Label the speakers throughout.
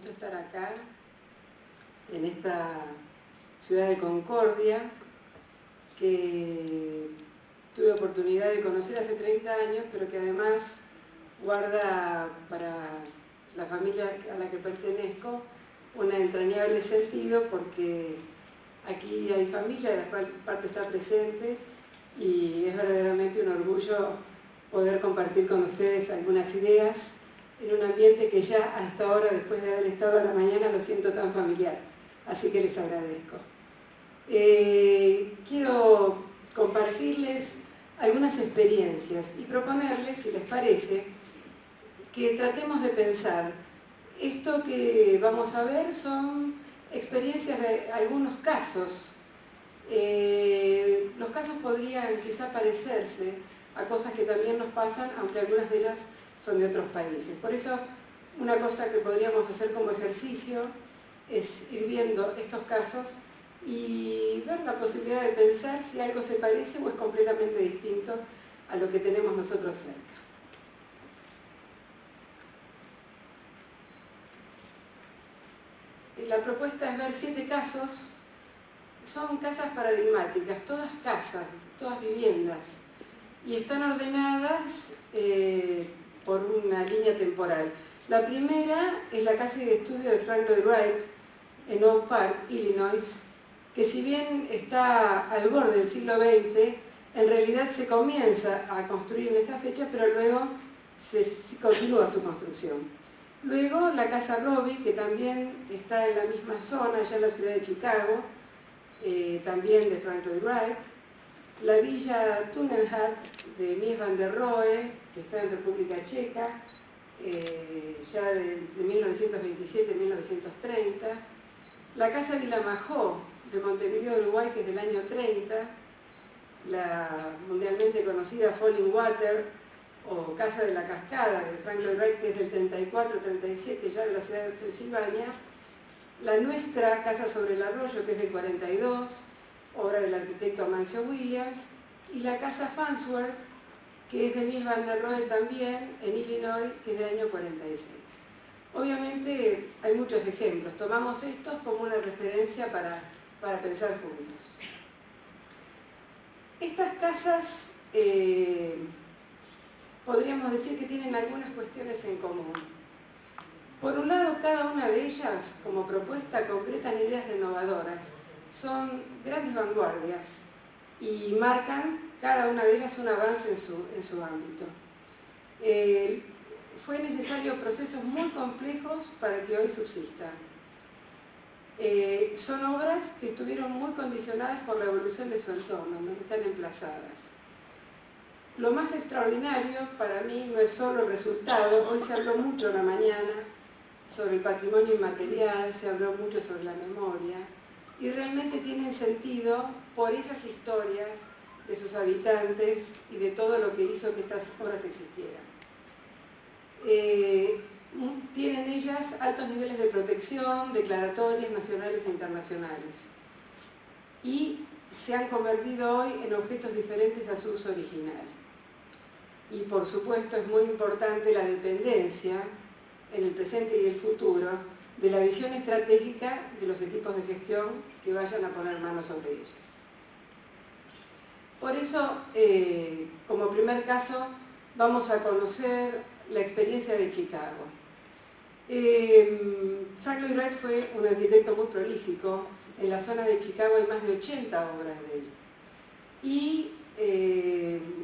Speaker 1: gusto estar acá, en esta ciudad de Concordia, que tuve oportunidad de conocer hace 30 años, pero que además guarda para la familia a la que pertenezco un entrañable sentido, porque aquí hay familia de la cual parte está presente y es verdaderamente un orgullo poder compartir con ustedes algunas ideas en un ambiente que ya hasta ahora, después de haber estado a la mañana, lo siento tan familiar. Así que les agradezco. Quiero compartirles algunas experiencias y proponerles, si les parece, que tratemos de pensar. Esto que vamos a ver son experiencias de algunos casos. Los casos podrían quizá parecerse a cosas que también nos pasan, aunque algunas de ellas son de otros países. Por eso, una cosa que podríamos hacer como ejercicio es ir viendo estos casos y ver la posibilidad de pensar si algo se parece o es completamente distinto a lo que tenemos nosotros cerca. La propuesta es ver 7 casos. Son casas paradigmáticas, todas casas, todas viviendas, y están ordenadas por una línea temporal. La primera es la casa de estudio de Frank Lloyd Wright en Oak Park, Illinois, que si bien está al borde del siglo XX, en realidad se comienza a construir en esa fecha, pero luego se continúa su construcción. Luego la casa Robbie, que también está en la misma zona, allá en la ciudad de Chicago, también de Frank Lloyd Wright. La villa Tugendhat de Mies van der Rohe, que está en República Checa, ya de 1927-1930. La casa Vilamajó de Montevideo, Uruguay, que es del año 30. La mundialmente conocida Falling Water o Casa de la Cascada de Frank Lloyd Wright, que es del 34-37, ya de la ciudad de Pensilvania. La nuestra Casa sobre el Arroyo, que es del 42, obra del arquitecto Amancio Williams. Y la Casa Farnsworth, que es de Mies van der Rohe también, en Illinois, que es del año 46. Obviamente hay muchos ejemplos, tomamos estos como una referencia para pensar juntos. Estas casas podríamos decir que tienen algunas cuestiones en común. Por un lado, cada una de ellas, como propuesta, concretan ideas renovadoras. Son grandes vanguardias y marcan cada una de ellas un avance en su ámbito. Fue necesario procesos muy complejos para que hoy subsistan. Son obras que estuvieron muy condicionadas por la evolución de su entorno, en donde están emplazadas. Lo más extraordinario para mí no es solo el resultado. Hoy se habló mucho en la mañana sobre el patrimonio inmaterial, se habló mucho sobre la memoria, y realmente tienen sentido por esas historias de sus habitantes y de todo lo que hizo que estas obras existieran. Tienen ellas altos niveles de protección, declaratorias nacionales e internacionales, y se han convertido hoy en objetos diferentes a su uso original. Y por supuesto es muy importante la dependencia en el presente y el futuro de la visión estratégica de los equipos de gestión que vayan a poner manos sobre ellas. Por eso, como primer caso, vamos a conocer la experiencia de Chicago. Frank Lloyd Wright fue un arquitecto muy prolífico. En la zona de Chicago hay más de 80 obras de él. Y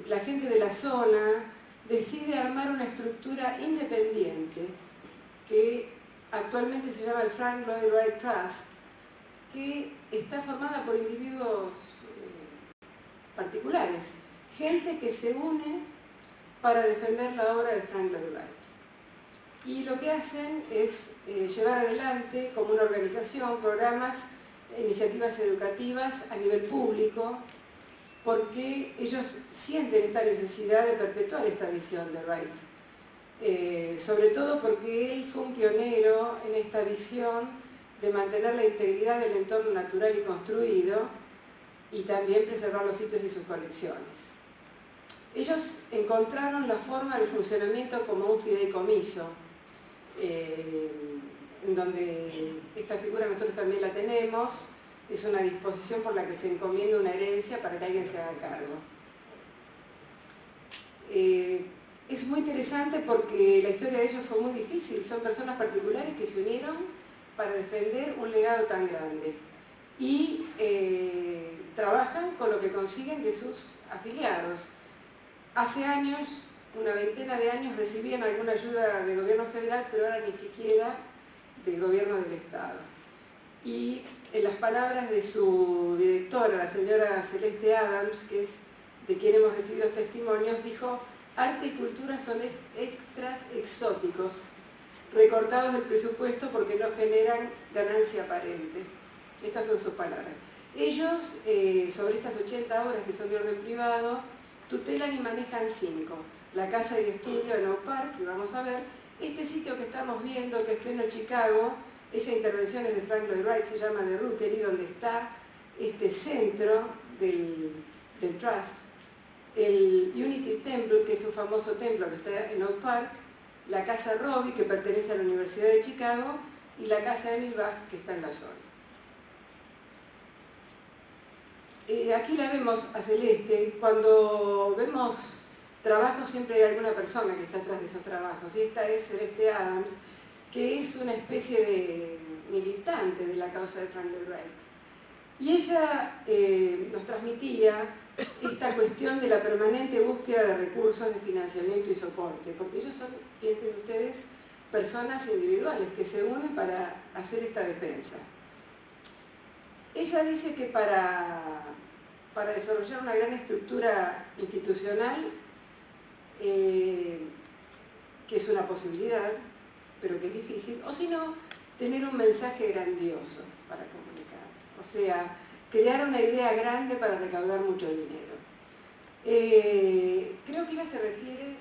Speaker 1: la gente de la zona decide armar una estructura independiente que actualmente se llama el Frank Lloyd Wright Trust, que está formada por individuos particulares, gente que se une para defender la obra de Frank Lloyd Wright. Y lo que hacen es llevar adelante como una organización programas, iniciativas educativas a nivel público, porque ellos sienten esta necesidad de perpetuar esta visión de Wright. Sobre todo porque él fue un pionero en esta visión de mantener la integridad del entorno natural y construido y también preservar los sitios y sus colecciones. Ellos encontraron la forma de funcionamiento como un fideicomiso. en donde esta figura nosotros también la tenemos, es una disposición por la que se encomienda una herencia para que alguien se haga cargo. Es muy interesante porque la historia de ellos fue muy difícil, son personas particulares que se unieron para defender un legado tan grande y trabajan con lo que consiguen de sus afiliados. Hace años, una veintena de años, recibían alguna ayuda del gobierno federal, pero ahora ni siquiera del gobierno del Estado. Y en las palabras de su directora, la señora Celeste Adams, que es de quien hemos recibido testimonios, dijo: arte y cultura son extras exóticos, recortados del presupuesto porque no generan ganancia aparente. Estas son sus palabras. Ellos, sobre estas 80 obras que son de orden privado, tutelan y manejan 5. La casa de estudio en Oak Park, que vamos a ver, este sitio que estamos viendo, que es pleno Chicago, esa intervención es de Frank Lloyd Wright, se llama The Rookery, donde está este centro del Trust, el Unity Temple, que es un famoso templo que está en Oak Park, la casa Robbie, que pertenece a la Universidad de Chicago, y la casa Emil Bach, que está en la zona. Aquí la vemos a Celeste. Cuando vemos trabajos siempre hay alguna persona que está atrás de esos trabajos, y esta es Celeste Adams, que es una especie de militante de la causa de Frank Lloyd Wright. Y ella nos transmitía esta cuestión de la permanente búsqueda de recursos de financiamiento y soporte, porque ellos son, piensen ustedes, personas individuales que se unen para hacer esta defensa. Ella dice que para desarrollar una gran estructura institucional, que es una posibilidad, pero que es difícil, o si no, tener un mensaje grandioso para comunicar. O sea, crear una idea grande para recaudar mucho dinero. Creo que ella se refiere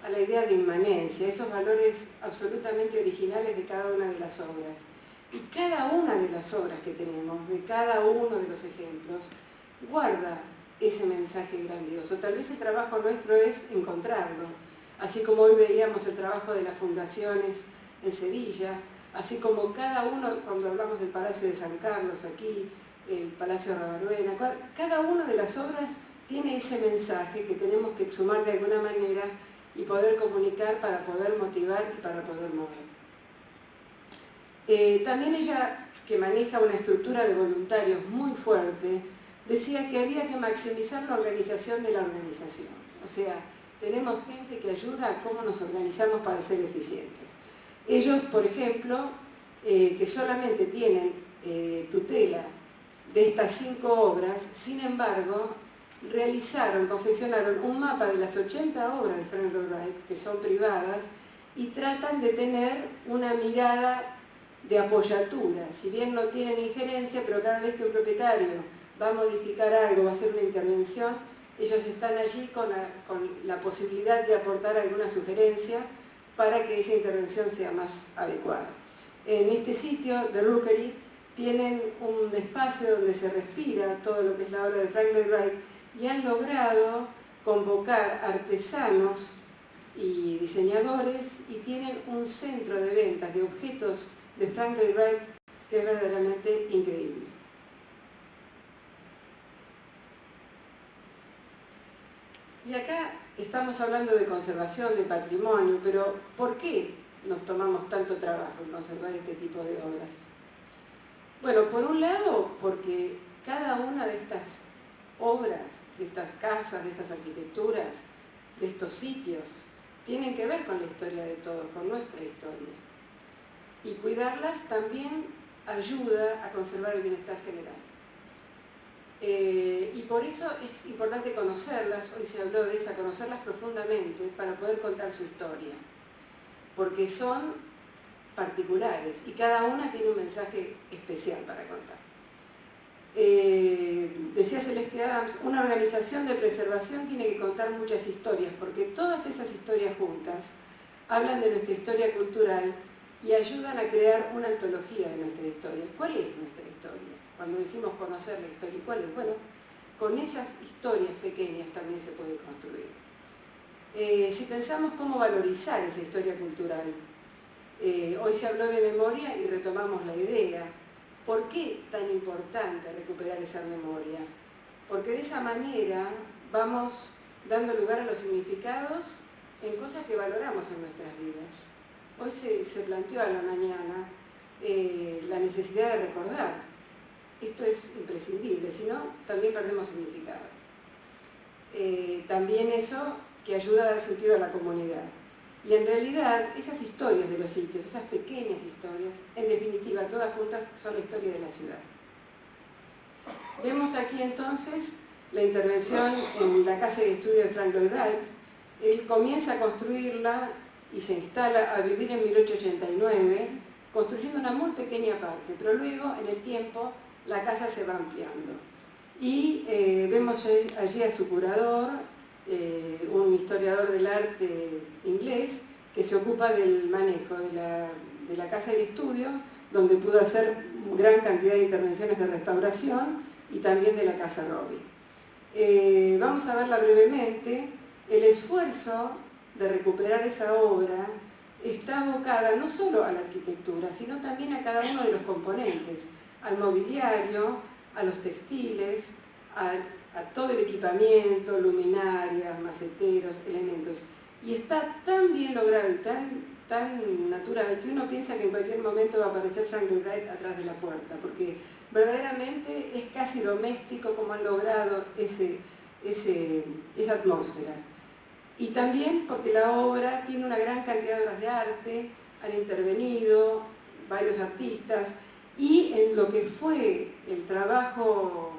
Speaker 1: a la idea de inmanencia, esos valores absolutamente originales de cada una de las obras. Y cada una de las obras que tenemos, de cada uno de los ejemplos, guarda ese mensaje grandioso. Tal vez el trabajo nuestro es encontrarlo, así como hoy veíamos el trabajo de las fundaciones en Sevilla, así como cada uno, cuando hablamos del Palacio de San Carlos aquí, el Palacio de Rabaruena, cada una de las obras tiene ese mensaje que tenemos que exhumar de alguna manera y poder comunicar para poder motivar y para poder mover. También ella, que maneja una estructura de voluntarios muy fuerte, decía que había que maximizar la organización de la organización. O sea, tenemos gente que ayuda a cómo nos organizamos para ser eficientes. Ellos, por ejemplo, que solamente tienen tutela de estas 5 obras, sin embargo, confeccionaron un mapa de las 80 obras de Frank Lloyd Wright, que son privadas, y tratan de tener una mirada de apoyatura, si bien no tienen injerencia, pero cada vez que un propietario va a modificar algo, va a hacer una intervención, ellos están allí con la posibilidad de aportar alguna sugerencia para que esa intervención sea más adecuada. En este sitio, The Rookery, tienen un espacio donde se respira todo lo que es la obra de Frank Lloyd Wright y han logrado convocar artesanos y diseñadores y tienen un centro de ventas de objetos de Frank Lloyd Wright que es verdaderamente increíble. Y acá estamos hablando de conservación, de patrimonio, pero ¿por qué nos tomamos tanto trabajo en conservar este tipo de obras? Bueno, por un lado, porque cada una de estas obras, de estas casas, de estas arquitecturas, de estos sitios, tienen que ver con la historia de todos, con nuestra historia. Y cuidarlas también ayuda a conservar el bienestar general. Y por eso es importante conocerlas, hoy se habló de esa, conocerlas profundamente para poder contar su historia, porque son particulares y cada una tiene un mensaje especial para contar. Decía Celeste Adams, una organización de preservación tiene que contar muchas historias, porque todas esas historias juntas hablan de nuestra historia cultural y ayudan a crear una antología de nuestra historia. ¿Cuál es nuestra historia? Cuando decimos conocer la historia, ¿cuál es? Bueno, con esas historias pequeñas también se puede construir. Si pensamos cómo valorizar esa historia cultural, Hoy se habló de memoria y retomamos la idea. ¿Por qué tan importante recuperar esa memoria? Porque de esa manera vamos dando lugar a los significados en cosas que valoramos en nuestras vidas. Hoy se planteó a la mañana la necesidad de recordar. Esto es imprescindible, si no, también perdemos significado. También eso que ayuda a dar sentido a la comunidad. Y en realidad, esas historias de los sitios, esas pequeñas historias, en definitiva, todas juntas son la historia de la ciudad. Vemos aquí entonces la intervención en la casa de estudio de Frank Lloyd Wright. Él comienza a construirla y se instala a vivir en 1889, construyendo una muy pequeña parte, pero luego, en el tiempo, la casa se va ampliando. Y vemos allí a su curador, un historiador del arte inglés, que se ocupa del manejo de la casa de estudio, donde pudo hacer gran cantidad de intervenciones de restauración, y también de la casa Robbie. Vamos a verla brevemente. El esfuerzo de recuperar esa obra está abocada no solo a la arquitectura, sino también a cada uno de los componentes, al mobiliario, a los textiles, a todo el equipamiento, luminarias, maceteros, elementos. Y está tan bien logrado y tan natural que uno piensa que en cualquier momento va a aparecer Frank Lloyd Wright atrás de la puerta, porque verdaderamente es casi doméstico como han logrado esa atmósfera. Y también porque la obra tiene una gran cantidad de obras de arte, han intervenido varios artistas, y en lo que fue el trabajo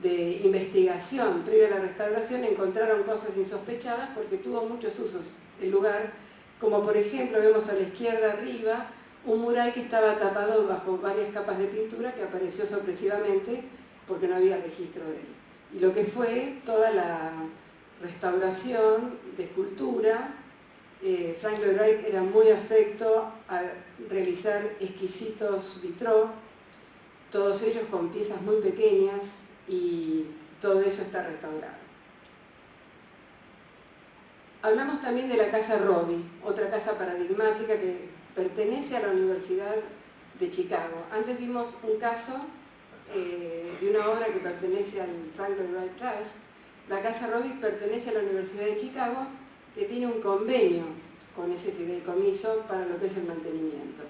Speaker 1: de investigación previo a la restauración encontraron cosas insospechadas porque tuvo muchos usos el lugar, como por ejemplo vemos a la izquierda arriba un mural que estaba tapado bajo varias capas de pintura que apareció sorpresivamente porque no había registro de él. Y lo que fue toda la restauración de escultura, Frank Lloyd Wright era muy afecto a realizar exquisitos vitraux, todos ellos con piezas muy pequeñas, y todo eso está restaurado. Hablamos también de la casa Robbie, otra casa paradigmática que pertenece a la Universidad de Chicago. Antes vimos un caso de una obra que pertenece al Frank Lloyd Wright Trust. La casa Robbie pertenece a la Universidad de Chicago, que tiene un convenio con ese fideicomiso para lo que es el mantenimiento.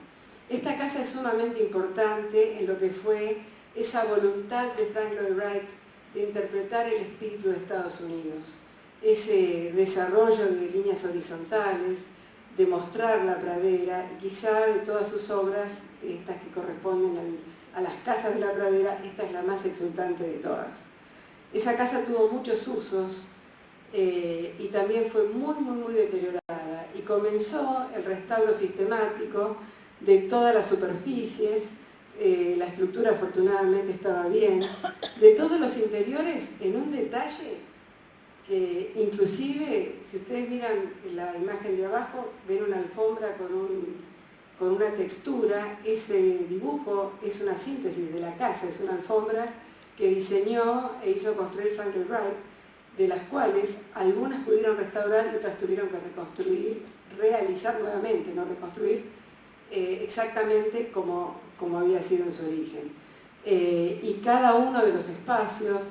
Speaker 1: Esta casa es sumamente importante en lo que fue esa voluntad de Frank Lloyd Wright de interpretar el espíritu de Estados Unidos, ese desarrollo de líneas horizontales, de mostrar la pradera, y quizá de todas sus obras, estas que corresponden a las casas de la pradera, esta es la más exultante de todas. Esa casa tuvo muchos usos y también fue muy deteriorada, y comenzó el restauro sistemático de todas las superficies. La estructura afortunadamente estaba bien, de todos los interiores, en un detalle que inclusive, si ustedes miran la imagen de abajo, ven una alfombra con una textura. Ese dibujo es una síntesis de la casa, es una alfombra que diseñó e hizo construir Frank Lloyd Wright, de las cuales algunas pudieron restaurar y otras tuvieron que reconstruir, realizar nuevamente, no reconstruir, exactamente como había sido en su origen. Y cada uno de los espacios,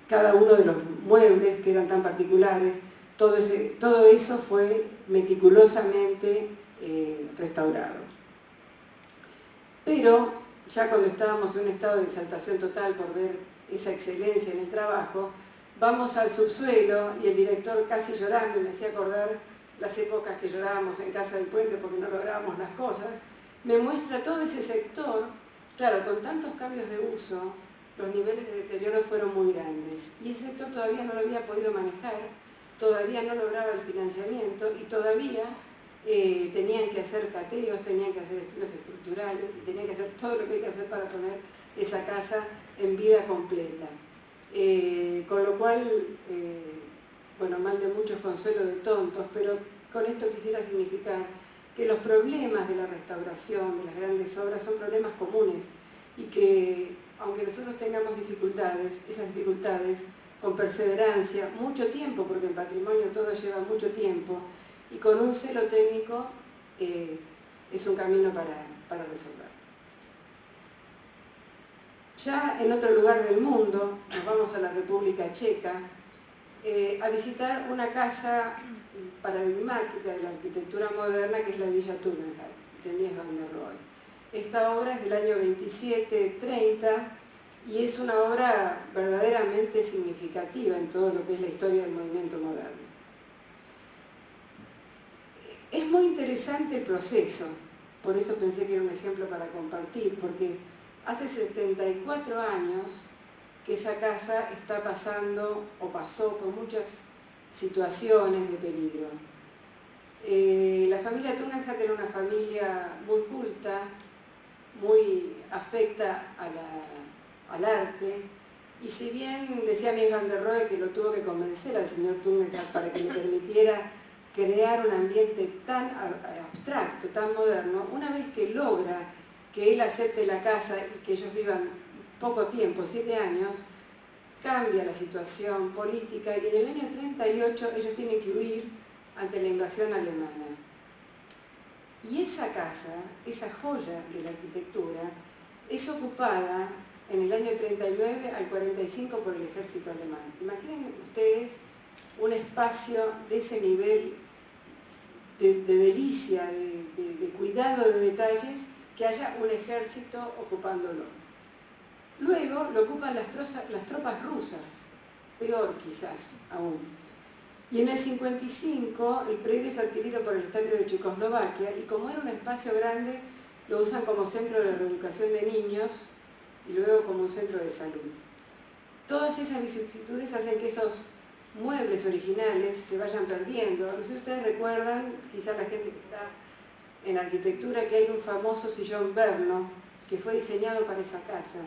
Speaker 1: cada uno de los muebles que eran tan particulares, todo eso fue meticulosamente restaurado. Pero ya cuando estábamos en un estado de exaltación total por ver esa excelencia en el trabajo, vamos al subsuelo y el director, casi llorando, me hacía acordar las épocas que llorábamos en Casa del Puente porque no lográbamos las cosas, me muestra todo ese sector. Claro, con tantos cambios de uso, los niveles de deterioro fueron muy grandes, y ese sector todavía no lo había podido manejar, todavía no lograba el financiamiento, y todavía tenían que hacer cateos, tenían que hacer estudios estructurales, y tenían que hacer todo lo que hay que hacer para poner esa casa en vida completa. Con lo cual, bueno, mal de muchos, consuelo de tontos, pero con esto quisiera significar que los problemas de la restauración, de las grandes obras, son problemas comunes, y que, aunque nosotros tengamos dificultades, esas dificultades, con perseverancia, mucho tiempo, porque en patrimonio todo lleva mucho tiempo, y con un celo técnico es un camino para resolver. Ya en otro lugar del mundo, nos vamos a la República Checa, a visitar una casa paradigmática de la arquitectura moderna que es la Villa Tugendhat, de Mies van der Rohe. Esta obra es del año 27-30 y es una obra verdaderamente significativa en todo lo que es la historia del movimiento moderno. Es muy interesante el proceso, por eso pensé que era un ejemplo para compartir, porque hace 74 años que esa casa está pasando o pasó por muchas situaciones de peligro. La familia Tugendhat era una familia muy culta, muy afecta al arte, y si bien decía Mies van der Rohe que lo tuvo que convencer al señor Tugendhat para que le permitiera crear un ambiente tan abstracto, tan moderno, una vez que logra que él acepte la casa y que ellos vivan poco tiempo, 7 años, cambia la situación política y en el año 38 ellos tienen que huir ante la invasión alemana. Y esa casa, esa joya de la arquitectura, es ocupada en el año 39 al 45 por el ejército alemán. Imaginen ustedes un espacio de ese nivel de delicia, de cuidado de detalles, que haya un ejército ocupándolo. Luego lo ocupan las tropas rusas, peor quizás aún. Y en el 55 el predio es adquirido por el Estado de Checoslovaquia y como era un espacio grande lo usan como centro de reeducación de niños y luego como un centro de salud. Todas esas vicisitudes hacen que esos muebles originales se vayan perdiendo. No sé si ustedes recuerdan, quizás la gente que está en arquitectura, que hay un famoso sillón Brno que fue diseñado para esa casa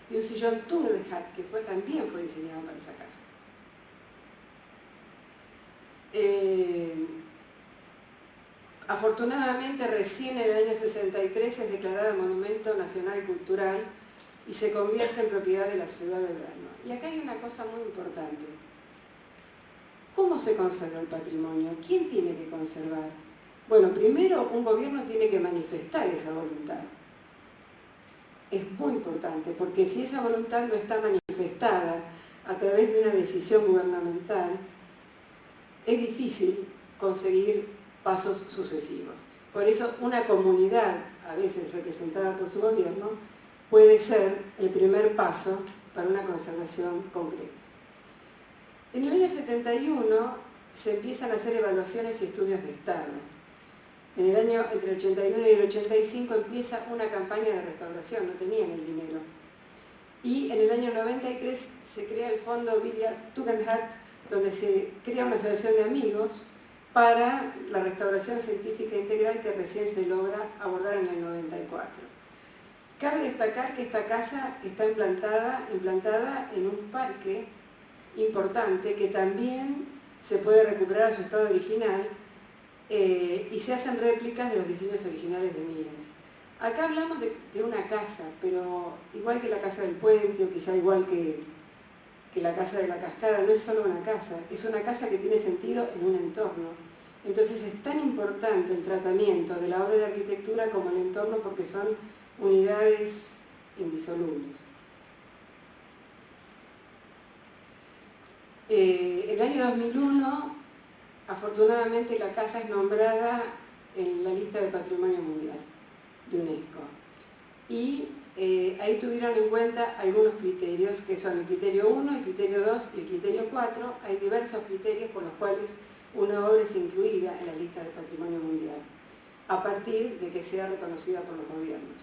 Speaker 1: y un sillón Tugendhat que también fue diseñado para esa casa. Afortunadamente recién en el año 63 es declarada Monumento Nacional Cultural y se convierte en propiedad de la ciudad de Brno. Y acá hay una cosa muy importante. ¿Cómo se conserva el patrimonio? ¿Quién tiene que conservar? Bueno, primero un gobierno tiene que manifestar esa voluntad. Es muy importante, porque si esa voluntad no está manifestada a través de una decisión gubernamental, es difícil conseguir pasos sucesivos. Por eso una comunidad, a veces representada por su gobierno, puede ser el primer paso para una conservación concreta. En el año 71 se empiezan a hacer evaluaciones y estudios de Estado. En el año entre el 81 y el 85 empieza una campaña de restauración, no tenían el dinero. Y en el año 93 se crea el fondo Villa Tugendhat, donde se crea una asociación de amigos para la restauración científica integral que recién se logra abordar en el 94. Cabe destacar que esta casa está implantada en un parque importante que también se puede recuperar a su estado original y se hacen réplicas de los diseños originales de Mies. Acá hablamos de una casa, pero igual que la casa del puente o quizá igual que la casa de la cascada, no es solo una casa, es una casa que tiene sentido en un entorno. Entonces es tan importante el tratamiento de la obra de arquitectura como el entorno porque son unidades indisolubles. El año 2001, afortunadamente, la casa es nombrada en la lista del Patrimonio Mundial de UNESCO. Y ahí tuvieron en cuenta algunos criterios, que son el criterio 1, el criterio 2 y el criterio 4. Hay diversos criterios por los cuales una obra es incluida en la lista del Patrimonio Mundial, a partir de que sea reconocida por los gobiernos.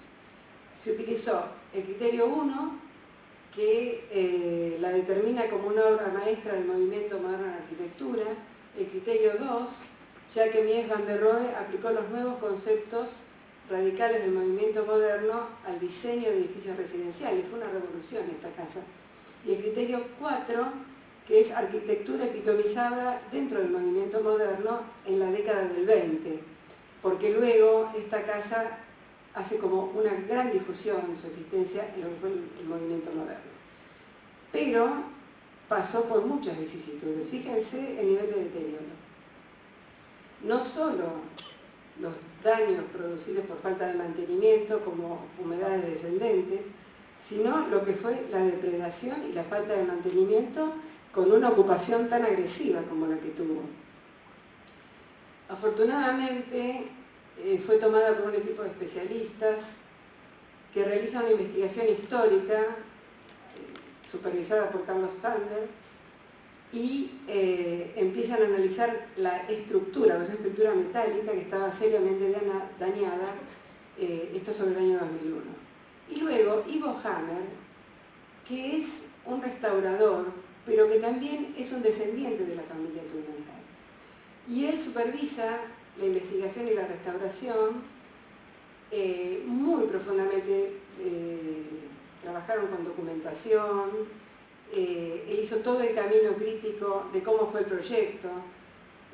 Speaker 1: Se utilizó el criterio 1, que la determina como una obra maestra del movimiento moderno en arquitectura, el criterio 2, ya que Mies van der Rohe aplicó los nuevos conceptos radicales del movimiento moderno al diseño de edificios residenciales. Fue una revolución esta casa. Y el criterio 4, que es arquitectura epitomizada dentro del movimiento moderno en la década del 20, porque luego esta casa hace como una gran difusión en su existencia en lo que fue el movimiento moderno. Pero pasó por muchas vicisitudes. Fíjense el nivel de deterioro. no solo los daños producidos por falta de mantenimiento, como humedades descendentes, sino lo que fue la depredación y la falta de mantenimiento con una ocupación tan agresiva como la que tuvo. Afortunadamente, fue tomada por un equipo de especialistas que realiza una investigación histórica supervisada por Carlos Sander y empiezan a analizar la estructura metálica que estaba seriamente dañada, esto sobre el año 2001. Y luego Ivo Hammer, que es un restaurador, pero que también es un descendiente de la familia Tugendhat. Y él supervisa la investigación y la restauración muy profundamente. Trabajaron con documentación, él hizo todo el camino crítico de cómo fue el proyecto,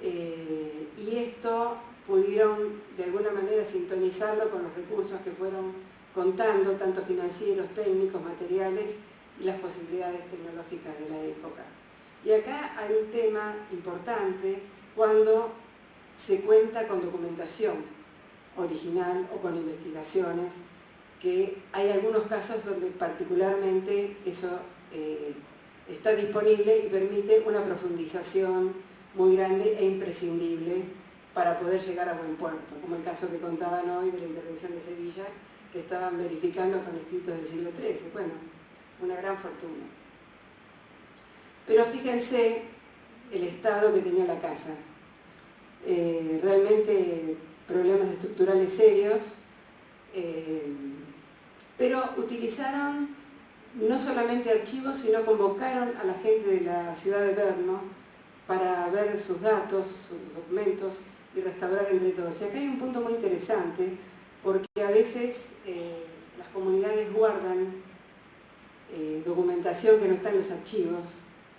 Speaker 1: y esto pudieron de alguna manera sintonizarlo con los recursos que fueron contando, tanto financieros, técnicos, materiales y las posibilidades tecnológicas de la época. Y acá hay un tema importante cuando se cuenta con documentación original o con investigaciones, que hay algunos casos donde particularmente eso está disponible y permite una profundización muy grande e imprescindible para poder llegar a buen puerto, como el caso que contaban hoy de la intervención de Sevilla, que estaban verificando con escritos del siglo XIII. Bueno, una gran fortuna. Pero fíjense el estado que tenía la casa. Realmente problemas estructurales serios, pero utilizaron no solamente archivos, sino convocaron a la gente de la ciudad de Brno para ver sus datos, sus documentos y restaurar entre todos. Y acá hay un punto muy interesante, porque a veces las comunidades guardan documentación que no está en los archivos,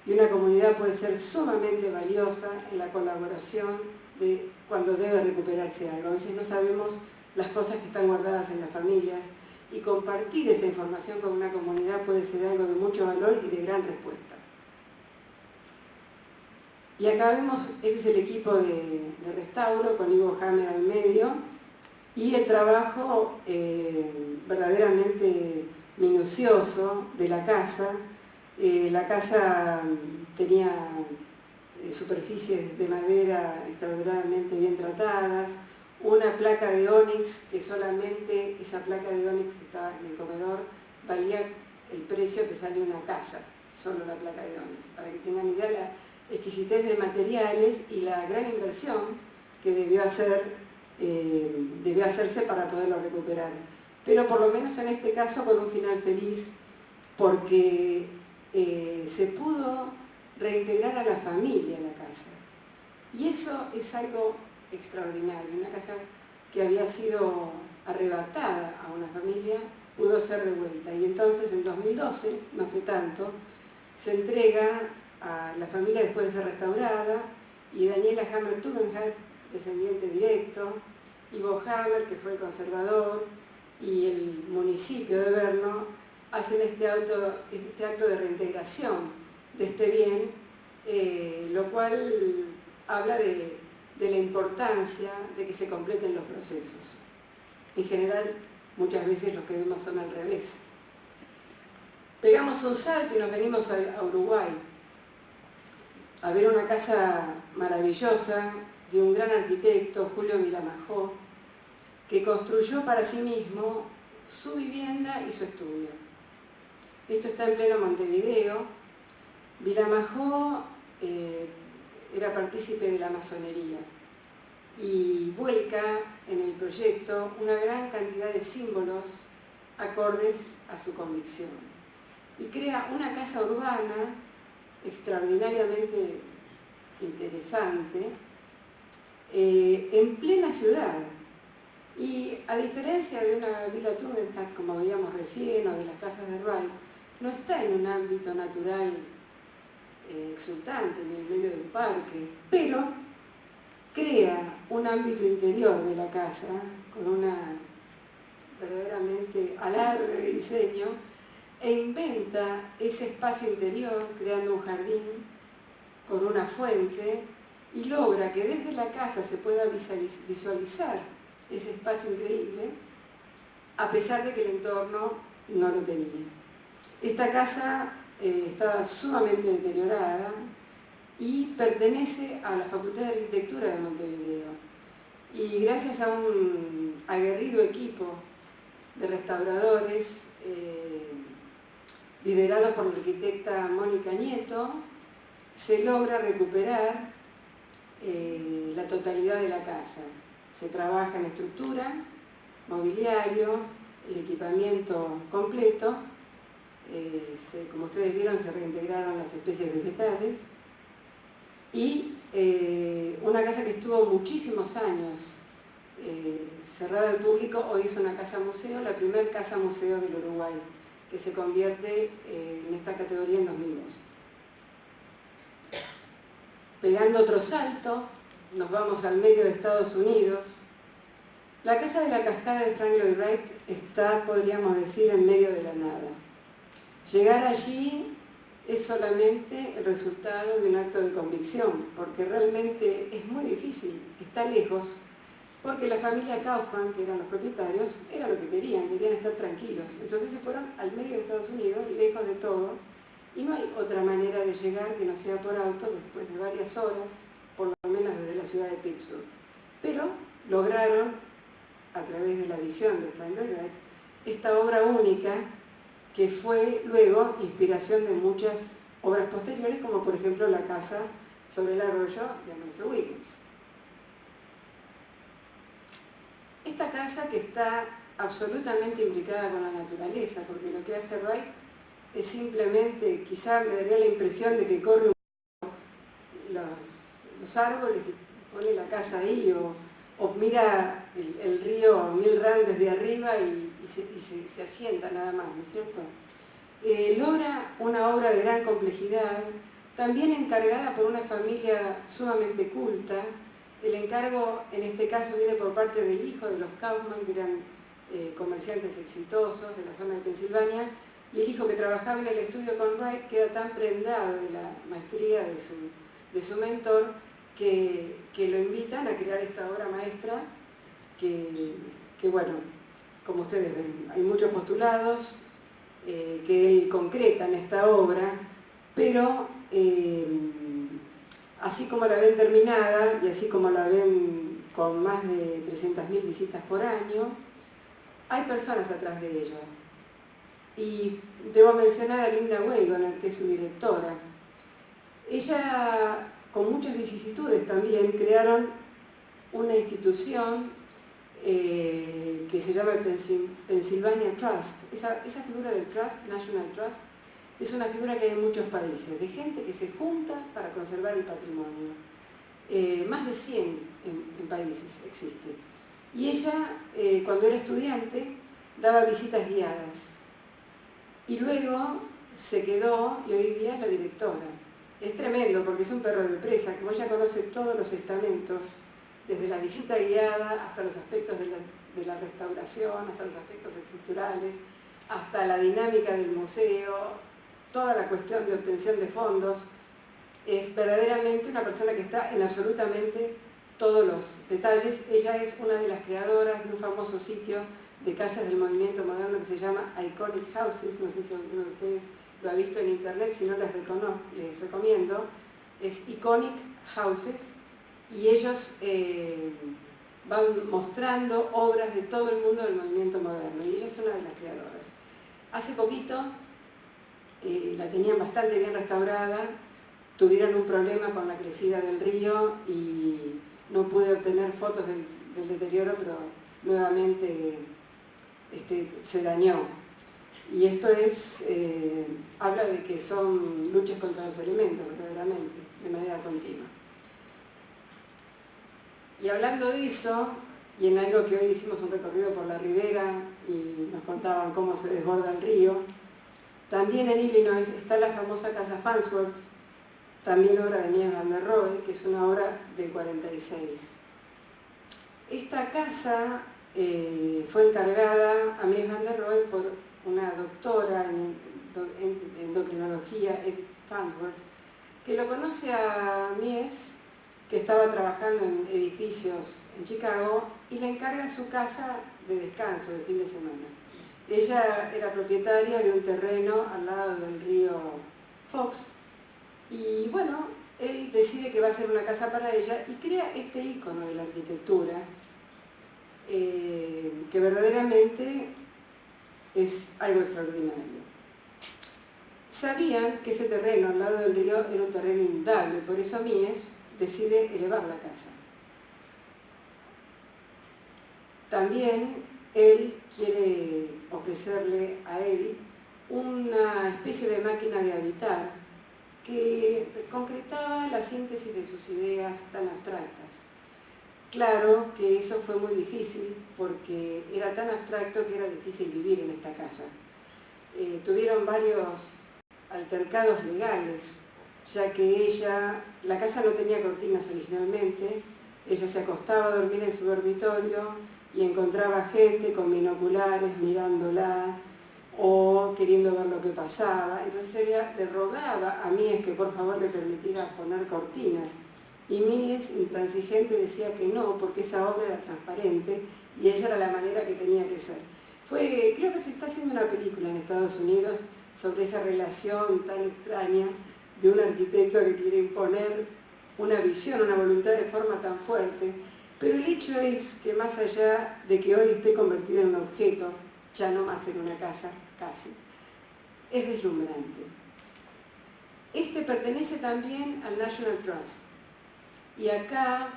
Speaker 1: y una comunidad puede ser sumamente valiosa en la colaboración de cuando debe recuperarse algo. A veces no sabemos las cosas que están guardadas en las familias, y compartir esa información con una comunidad puede ser algo de mucho valor y de gran respuesta. Y acá vemos, ese es el equipo de restauro con Ivo Hammer al medio, y el trabajo verdaderamente minucioso de la casa. La casa tenía superficies de madera extraordinariamente bien tratadas, una placa de ónix, que solamente esa placa de ónix que estaba en el comedor valía el precio que sale una casa, solo la placa de ónix, para que tengan idea de la exquisitez de materiales y la gran inversión que debió hacerse para poderlo recuperar. Pero por lo menos en este caso con un final feliz, porque se pudo reintegrar a la familia en la casa. Y eso es algo extraordinario. Una casa que había sido arrebatada a una familia pudo ser devuelta. Y entonces en 2012, no hace tanto, se entrega a la familia después de ser restaurada, y Daniela Hammer Tugendhat, descendiente directo, Ivo Hammer, que fue el conservador, y el municipio de Brno hacen este acto de reintegración de este bien, lo cual habla de la importancia de que se completen los procesos. En general, muchas veces lo que vemos son al revés. Pegamos un salto y nos venimos a Uruguay, a ver una casa maravillosa de un gran arquitecto, Julio Vilamajó, que construyó para sí mismo su vivienda y su estudio. Esto está en pleno Montevideo. Vilamajó era partícipe de la masonería y vuelca en el proyecto una gran cantidad de símbolos acordes a su convicción. Y crea una casa urbana extraordinariamente interesante en plena ciudad. Y a diferencia de una villa Tugendhat, como veíamos recién, o de las casas de Wright, no está en un ámbito natural exultante, ni en medio de un parque, pero crea un ámbito interior de la casa con una verdaderamente alarde de diseño, e inventa ese espacio interior creando un jardín con una fuente y logra que desde la casa se pueda visualizar ese espacio increíble, a pesar de que el entorno no lo tenía. Esta casa estaba sumamente deteriorada y pertenece a la Facultad de Arquitectura de Montevideo. Y gracias a un aguerrido equipo de restauradores liderados por la arquitecta Mónica Nieto, se logra recuperar la totalidad de la casa. Se trabaja en estructura, mobiliario, el equipamiento completo. Como ustedes vieron, se reintegraron las especies vegetales. Y una casa que estuvo muchísimos años cerrada al público, hoy es una casa museo, la primera casa museo del Uruguay, que se convierte en esta categoría en 2012. Pegando otro salto, nos vamos al medio de Estados Unidos. La casa de la cascada de Frank Lloyd Wright está, podríamos decir, en medio de la nada. Llegar allí es solamente el resultado de un acto de convicción, porque realmente es muy difícil, está lejos, porque la familia Kaufman, que eran los propietarios, era lo que querían estar tranquilos. Entonces se fueron al medio de Estados Unidos, lejos de todo, y no hay otra manera de llegar que no sea por auto después de varias horas, por lo menos desde la ciudad de Pittsburgh. Pero lograron, a través de la visión de Frank Lloyd Wright, esta obra única que fue luego inspiración de muchas obras posteriores, como por ejemplo la casa sobre el arroyo de Amancio Williams. Esta casa que está absolutamente implicada con la naturaleza, porque lo que hace Wright es simplemente, quizá me daría la impresión de que corre los árboles y pone la casa ahí, o mira el río Mill Run desde arriba y se asienta nada más, ¿no es cierto? Logra una obra de gran complejidad, también encargada por una familia sumamente culta. El encargo, en este caso, viene por parte del hijo de los Kaufman, que eran comerciantes exitosos de la zona de Pensilvania, y el hijo que trabajaba en el estudio con Wright queda tan prendado de la maestría de su mentor que lo invitan a crear esta obra maestra que bueno, como ustedes ven, hay muchos postulados que él concreta en esta obra, pero así como la ven terminada y así como la ven con más de 300.000 visitas por año, hay personas atrás de ella. Y debo mencionar a Linda Wagoner, que es su directora. Ella, con muchas vicisitudes también, crearon una institución que se llama el Pennsylvania Trust. Esa figura del Trust, National Trust, es una figura que hay en muchos países, de gente que se junta para conservar el patrimonio. Más de 100 en países existe. Y ella, cuando era estudiante, daba visitas guiadas. Y luego se quedó y hoy día es la directora. Es tremendo porque es un perro de presa, como ella conoce todos los estamentos, desde la visita guiada hasta los aspectos de la restauración, hasta los aspectos estructurales, hasta la dinámica del museo, toda la cuestión de obtención de fondos. Es verdaderamente una persona que está en absolutamente todos los detalles. Ella es una de las creadoras de un famoso sitio de casas del movimiento moderno que se llama Iconic Houses. No sé si alguno de ustedes lo ha visto en internet, si no les recomiendo. Es Iconic Houses y ellos van mostrando obras de todo el mundo del movimiento moderno y ella es una de las creadoras. Hace poquito la tenían bastante bien restaurada, tuvieron un problema con la crecida del río y no pude obtener fotos del deterioro, pero nuevamente se dañó. Y esto habla de que son luchas contra los elementos, verdaderamente, de manera continua. Y hablando de eso, y en algo que hoy hicimos un recorrido por la ribera y nos contaban cómo se desborda el río, también en Illinois está la famosa casa Farnsworth, también obra de Mies van der Rohe, que es una obra del 46. Esta casa fue encargada a Mies van der Rohe por una doctora en endocrinología, Edith Farnsworth, que lo conoce a Mies, que estaba trabajando en edificios en Chicago y le encarga su casa de descanso de fin de semana. Ella era propietaria de un terreno al lado del río Fox y bueno, él decide que va a hacer una casa para ella y crea este ícono de la arquitectura que verdaderamente es algo extraordinario. Sabían que ese terreno al lado del río era un terreno inundable, por eso Mies decide elevar la casa. También él quiere ofrecerle a Edith una especie de máquina de habitar que concretaba la síntesis de sus ideas tan abstractas. Claro que eso fue muy difícil porque era tan abstracto que era difícil vivir en esta casa. Tuvieron varios altercados legales, ya que la casa no tenía cortinas originalmente, ella se acostaba a dormir en su dormitorio y encontraba gente con binoculares mirándola o queriendo ver lo que pasaba. Entonces ella le rogaba a Mies que por favor le permitiera poner cortinas. Y Mies, intransigente, decía que no, porque esa obra era transparente y esa era la manera que tenía que ser. Creo que se está haciendo una película en Estados Unidos sobre esa relación tan extraña de un arquitecto que quiere imponer una visión, una voluntad de forma tan fuerte. Pero el hecho es que más allá de que hoy esté convertida en un objeto, ya no más en una casa, casi, es deslumbrante. Este pertenece también al National Trust. Y acá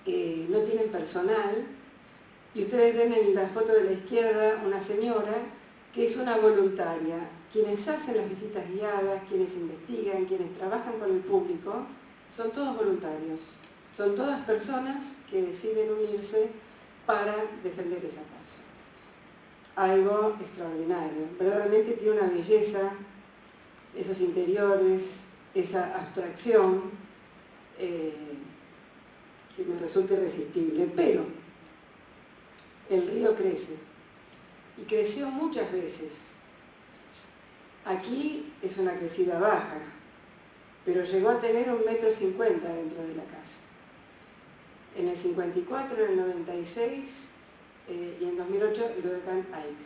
Speaker 1: no tienen personal, y ustedes ven en la foto de la izquierda una señora que es una voluntaria. Quienes hacen las visitas guiadas, quienes investigan, quienes trabajan con el público, son todos voluntarios. Son todas personas que deciden unirse para defender esa casa. Algo extraordinario. Verdaderamente tiene una belleza, esos interiores, esa abstracción, que me resulta irresistible, pero el río crece y creció muchas veces. Aquí es una crecida baja, pero llegó a tener 1,50 metros dentro de la casa. En el 54, en el 96 y en 2008 el huracán Ike.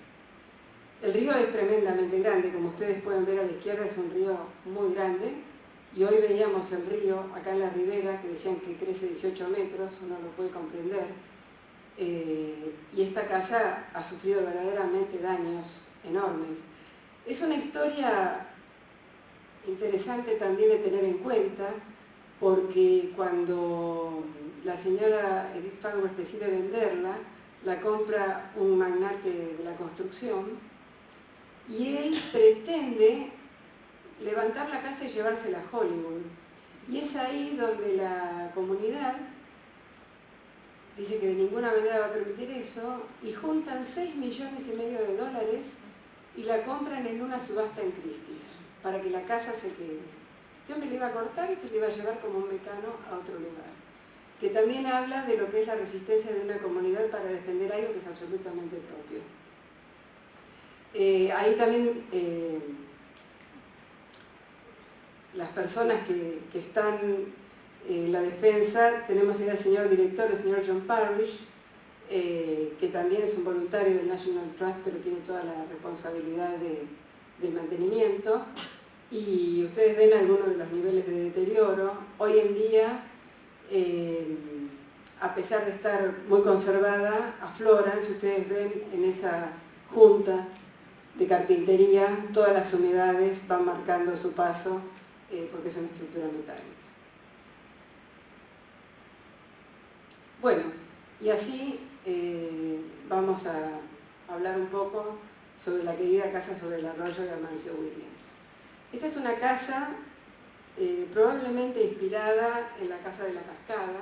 Speaker 1: El río es tremendamente grande, como ustedes pueden ver a la izquierda es un río muy grande. Y hoy veíamos el río acá en la ribera, que decían que crece 18 metros, uno lo puede comprender. Y esta casa ha sufrido verdaderamente daños enormes. Es una historia interesante también de tener en cuenta, porque cuando la señora Edith Falwell decide venderla, la compra un magnate de la construcción, y él pretende levantar la casa y llevársela a Hollywood. Y es ahí donde la comunidad dice que de ninguna manera va a permitir eso, y juntan $6,5 millones y la compran en una subasta en Christie's, para que la casa se quede. Este hombre le iba a cortar y se le iba a llevar como un mecano a otro lugar. Que también habla de lo que es la resistencia de una comunidad para defender algo que es absolutamente propio. Ahí también las personas que están en la defensa, tenemos ahí al señor director, el señor John Parrish, que también es un voluntario del National Trust, pero tiene toda la responsabilidad del mantenimiento. Y ustedes ven algunos de los niveles de deterioro. Hoy en día, a pesar de estar muy conservada, afloran. Si ustedes ven en esa junta de carpintería, todas las humedades van marcando su paso porque es una estructura metálica. Bueno, y así vamos a hablar un poco sobre la querida casa sobre el arroyo de Amancio Williams. Esta es una casa probablemente inspirada en la Casa de la Cascada,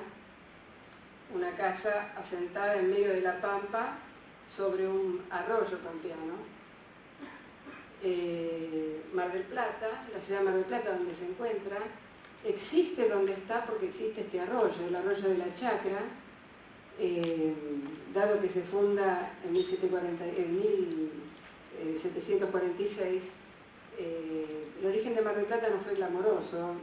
Speaker 1: una casa asentada en medio de la pampa sobre un arroyo pampeano. Mar del Plata, la ciudad de Mar del Plata donde se encuentra, existe donde está porque existe este arroyo, el arroyo de la Chacra, dado que se funda en 1746. El origen de Mar del Plata no fue glamoroso.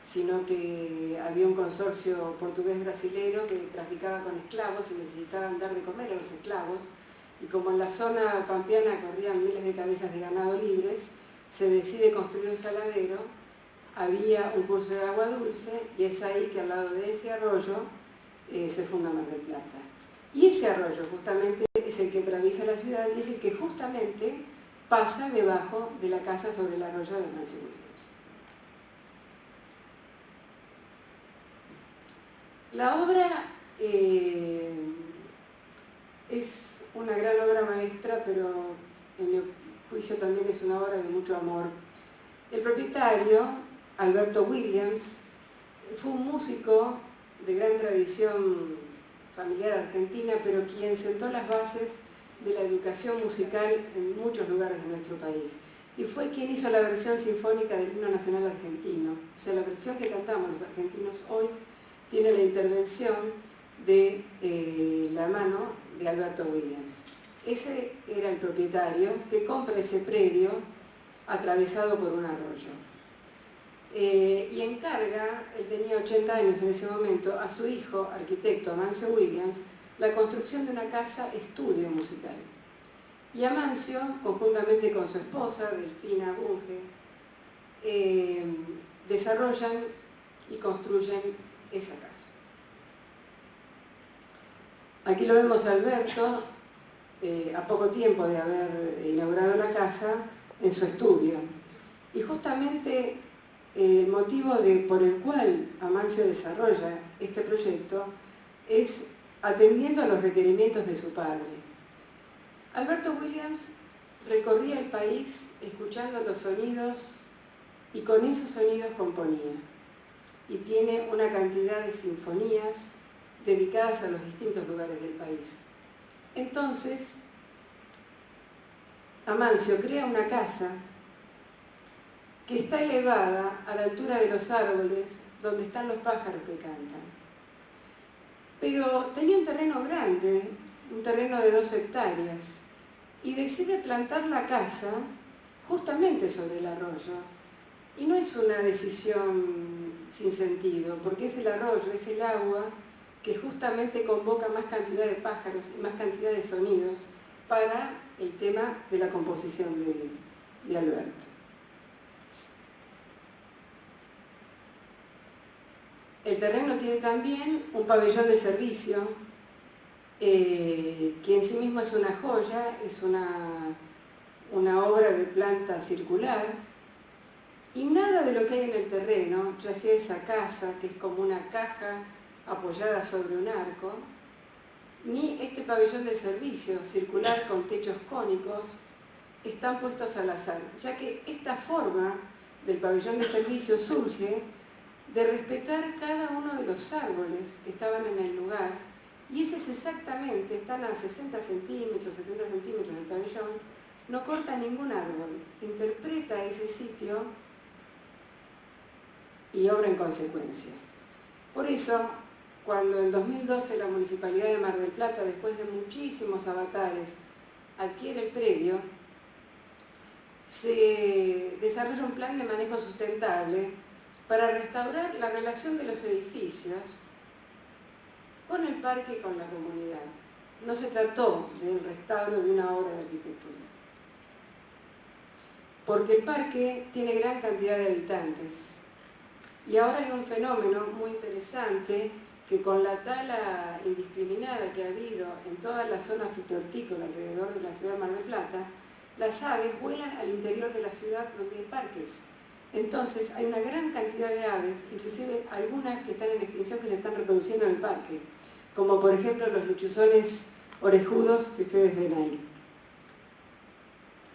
Speaker 1: sino que había un consorcio portugués-brasilero que traficaba con esclavos y necesitaban dar de comer a los esclavos, y como en la zona pampeana corrían miles de cabezas de ganado libres, se decide construir un saladero, había un curso de agua dulce, y es ahí que al lado de ese arroyo se funda Mar del Plata. Y ese arroyo justamente es el que atraviesa la ciudad y es el que justamente pasa debajo de la casa sobre el arroyo de Amancio Williams. La obra es una gran obra maestra, pero en mi juicio también es una obra de mucho amor. El propietario, Alberto Williams, fue un músico de gran tradición familiar argentina, pero quien sentó las bases de la educación musical en muchos lugares de nuestro país. Y fue quien hizo la versión sinfónica del himno nacional argentino. O sea, la versión que cantamos los argentinos hoy tiene la intervención de la mano de Alberto Williams. Ese era el propietario que compra ese predio atravesado por un arroyo. Y encarga, él tenía 80 años en ese momento, a su hijo, arquitecto Amancio Williams, la construcción de una casa estudio musical. Y Amancio, conjuntamente con su esposa, Delfina Bunge, desarrollan y construyen esa casa. Aquí lo vemos a Alberto, a poco tiempo de haber inaugurado la casa, en su estudio. Y justamente el motivo por el cual Amancio desarrolla este proyecto es atendiendo a los requerimientos de su padre. Alberto Williams recorría el país escuchando los sonidos y con esos sonidos componía. Y tiene una cantidad de sinfonías dedicadas a los distintos lugares del país. Entonces, Amancio crea una casa que está elevada a la altura de los árboles donde están los pájaros que cantan. Pero tenía un terreno grande, un terreno de 2 hectáreas, y decide plantar la casa justamente sobre el arroyo. Y no es una decisión sin sentido, porque es el arroyo, es el agua que justamente convoca más cantidad de pájaros y más cantidad de sonidos para el tema de la composición de Alberto. El terreno tiene también un pabellón de servicio, que en sí mismo es una joya, es una obra de planta circular, y nada de lo que hay en el terreno, ya sea esa casa, que es como una caja apoyada sobre un arco, ni este pabellón de servicio circular con techos cónicos, están puestos al azar, ya que esta forma del pabellón de servicio surge de respetar cada uno de los árboles que estaban en el lugar, y ese es exactamente, están a 60 centímetros, 70 centímetros del pabellón, no corta ningún árbol, interpreta ese sitio y obra en consecuencia. Por eso, cuando en 2012 la Municipalidad de Mar del Plata, después de muchísimos avatares, adquiere el predio, se desarrolla un plan de manejo sustentable para restaurar la relación de los edificios con el parque y con la comunidad. No se trató del restauro de una obra de arquitectura, porque el parque tiene gran cantidad de habitantes. Y ahora hay un fenómeno muy interesante, que con la tala indiscriminada que ha habido en toda la zona frutícola alrededor de la ciudad de Mar del Plata, las aves vuelan al interior de la ciudad donde hay parques. Entonces hay una gran cantidad de aves, inclusive algunas que están en extinción, que se están reproduciendo en el parque, como por ejemplo los lechuzones orejudos que ustedes ven ahí.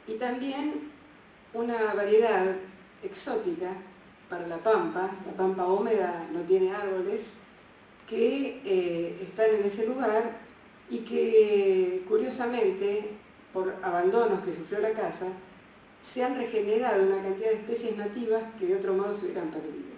Speaker 1: Y también una variedad exótica para la pampa húmeda no tiene árboles, que están en ese lugar y que curiosamente, por abandonos que sufrió la casa, se han regenerado una cantidad de especies nativas que de otro modo se hubieran perdido.